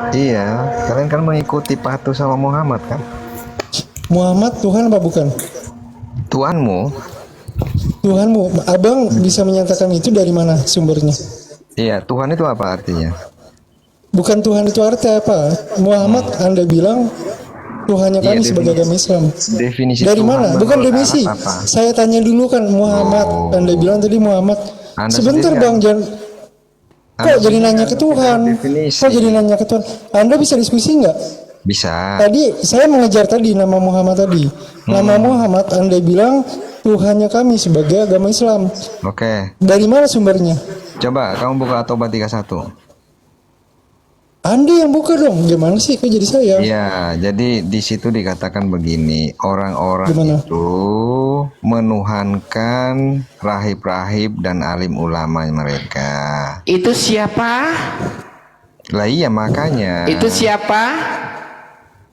Iya, kalian kan mengikuti patuh sama Muhammad kan?
Muhammad Tuhan apa bukan?
Tuhanmu.
Tuhanmu. Abang bisa menyatakan itu dari mana sumbernya?
Iya, Tuhan itu apa artinya?
Bukan Tuhan itu artinya apa? Muhammad Anda bilang Tuhannya kami sebagai agama Islam.
Definisi
dari
Tuhan
mana? Bukan
menurut
definisi.
Arab apa?
Saya tanya dulu kan Muhammad. Anda bilang tadi Muhammad.
Anda
Sebentar
sendiri
Bang, jangan. Kok jadi nanya ke Tuhan? Kok jadi nanya ke Tuhan? Anda bisa diskusi nggak?
Bisa.
Tadi saya mengejar tadi nama Muhammad tadi. Nama Muhammad Anda bilang Tuhannya kami sebagai agama Islam.
Oke.
Dari mana sumbernya?
Coba kamu buka At-Taubah 31.
Anda yang buka dong. Gimana sih? Kok jadi saya?
Iya, jadi di situ dikatakan begini, orang-orang
Gimana?
itu menuhankan rahib-rahib dan alim ulama mereka.
Itu siapa?
Lah iya makanya.
Itu siapa?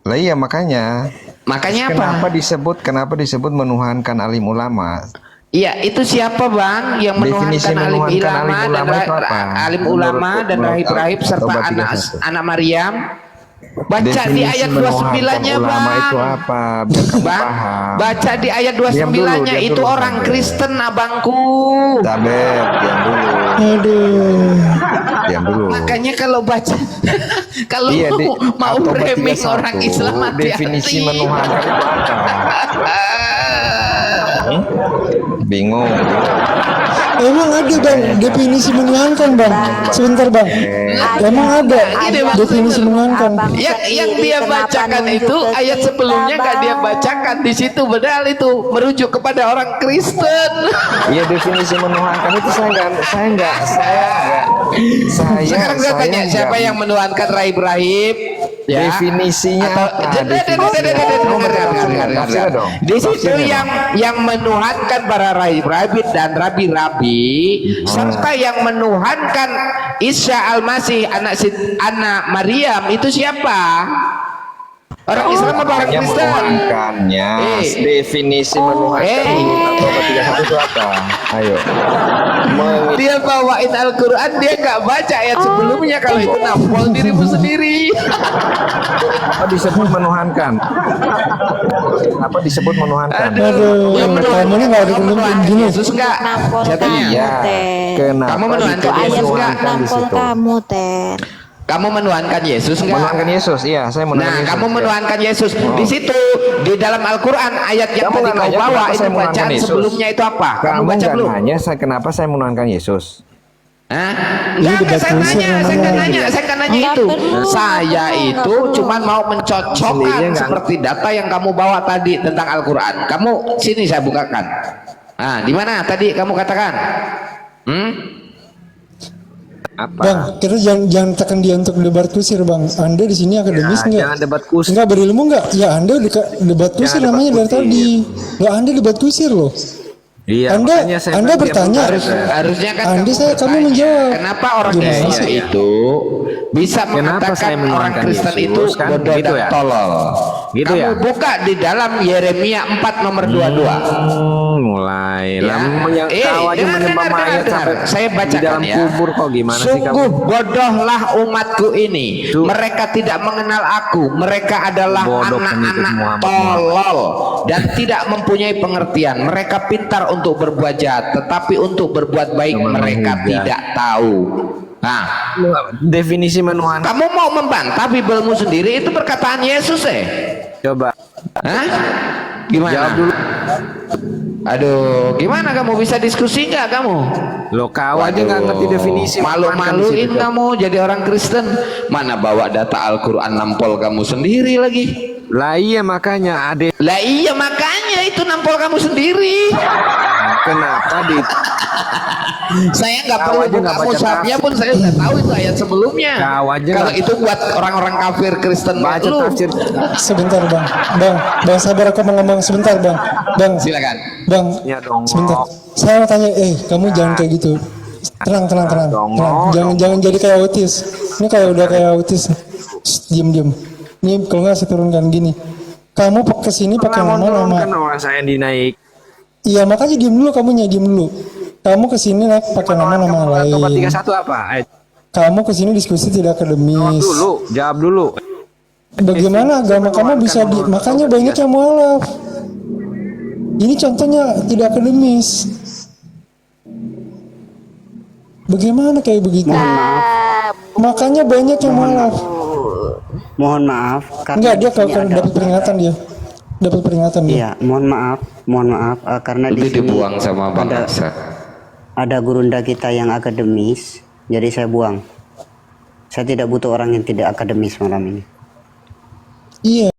Lah iya makanya.
Makanya apa?
Kenapa disebut menuhankan alim ulama?
Iya, itu siapa Bang yang
Definisi
menuhankan alim
menuhankan
ulama
alim ulama itu apa?
alim ulama dan
Menurut
rahib-rahib serta
At-Taubah
anak Maryam? Baca di
Definisi
ayat
menuhankan
29-nya
ulama
Bang.
itu apa? Biar kamu
Bang,
paham.
baca di ayat 29-nya itu
dulu,
orang
Tabet.
Kristen abangku.
Tabet, diam dulu.
Aduh.
Diam dulu.
Makanya kalau baca kalau
Iya,
mau
At-Taubah
framing
31,
orang Islam hati-hati.
definisi menuhankan itu apa? Bingung.
Emang ada Bang definisi menuhankan Bang? Sebentar Bang. Emang ada definisi menuhankan?
Yang dia bacakan itu ayat sebelumnya nggak dia bacakan di situ, padahal itu merujuk kepada orang Kristen.
Iya, definisi menuhankan itu saya enggak.
Sekarang saya tanya siapa yang menuhankan rahib-rahib? Ya.
Definisinya apa?
Di situ yang menuhankan para rahib-rahib dan rabi-rabi serta yang menuhankan Isa Al-Masih anak Maryam itu siapa? Orang Islam apa orang Kristen?
Menuhankannya. Definisi menuhankan At-Taubah 31 itu apa? Ayo.
Dia bawain Al-Quran, dia nggak baca ayat sebelumnya. Kalau itu nampol dirimu sendiri.
Apa disebut menuhankan? Apa disebut menuhankan?
Aduh, kamu ini nggak ada pemimpin gini.
Yesus nggak?
Iya. Kenapa
Kamu menuhankan
disebut
Yesus nggak?
menuhankan di situ?
kamu Ten.
Kamu menuhankan Yesus nggak?
Menuhankan Yesus, iya, saya menuhankan
Nah,
Yesus.
kamu menuhankan Yesus. Di situ di dalam Al-Quran ayat yang
Kamu
tadi
nggak
kau
nanya
bawa
kenapa
itu
saya menuhankan
bacaan
Yesus?
sebelumnya itu apa? Kamu baca
nggak
belum?
nanya kenapa saya menuhankan Yesus.
Hah? Enggak, saya nggak nanya itu. Saya itu cuma mau mencocokkan seperti data yang kamu bawa tadi tentang Al-Quran. Kamu sini saya bukakan. Nah, di mana tadi kamu katakan?
Bang, kita jangan tekan dia untuk debat kusir Bang. Anda di sini akademis nggak?
Jangan debat kusir.
Nggak berilmu nggak? Ya Anda debat kusir
Jangan
namanya
debat
dari tadi. Loh Anda debat kusir loh.
Iya,
Anda bertanya.
Harusnya kan
Kami menjawab.
Kenapa orang
Gimana
Indonesia
sih?
itu bisa mengatakan orang Kristen itu bodoh
gitu
dan
ya?
tolol?
Gitu
Kamu
ya?
buka di dalam Yeremia 4 nomor 22.
Mulai
Ya.
kau aja menyembah mayat sampai
saya
di
bacakan
dalam
ya.
kubur kok gimana sih kamu?
Sungguh bodohlah umatku ini. Mereka tidak mengenal aku. Mereka adalah
Bodoh pengikut
anak-anak
Muhammad.
tolol dan tidak mempunyai pengertian. Mereka pintar untuk berbuat jahat, tetapi untuk berbuat baik mereka tidak tahu. Nah,
definisi menuhankan.
kamu mau membantah Bibelmu sendiri itu perkataan Yesus
Coba.
Hah? Gimana?
Jawab dulu.
Aduh, gimana kamu bisa diskusi nggak kamu?
Lo kau aja nggak ngerti definisi.
Malu-maluin kamu jadi orang Kristen. Mana bawa data Al-Quran nampol kamu sendiri lagi.
Lah iya makanya ada.
Lah iya makanya itu nampol kamu sendiri.
Kenapa di?
Saya nggak perlu buka mushafnya pun saya udah tahu itu ayat sebelumnya.
Kau aja
Kalau itu buat orang-orang kafir Kristen
baca
lu.
tafsir.
Sebentar Bang sabar aku mau ngomong sebentar Bang.
Silakan.
Bang,
Ya dong.
sebentar. Saya mau tanya, kamu jangan kayak gitu. Tenang. Jangan jadi kayak autis. Ini kalau udah kayak autis, diam. Ini kalau nggak saya turunkan gini. Kamu kesini pakai nama-nama.
Kan orang saya dinaik.
Iya makanya diam dulu. Kamu kesini pakai nama-nama lain.
At-Taubah 31 apa?
Kamu kesini diskusi tidak akademis.
Jawab dulu.
Bagaimana agama kamu bisa makanya banyak yang mualaf. Ini contohnya tidak akademis. Bagaimana kayak begitu?
Mohon maaf.
Makanya banyak yang maaf.
Mohon maaf.
Enggak, dia kalau dapat peringatan dia. Dapat peringatan dia.
Iya, mohon maaf, karena di
Itu
sini
dibuang sama Bang Aksa.
ada gurunda kita yang akademis, jadi saya buang. Saya tidak butuh orang yang tidak akademis malam ini.
Iya,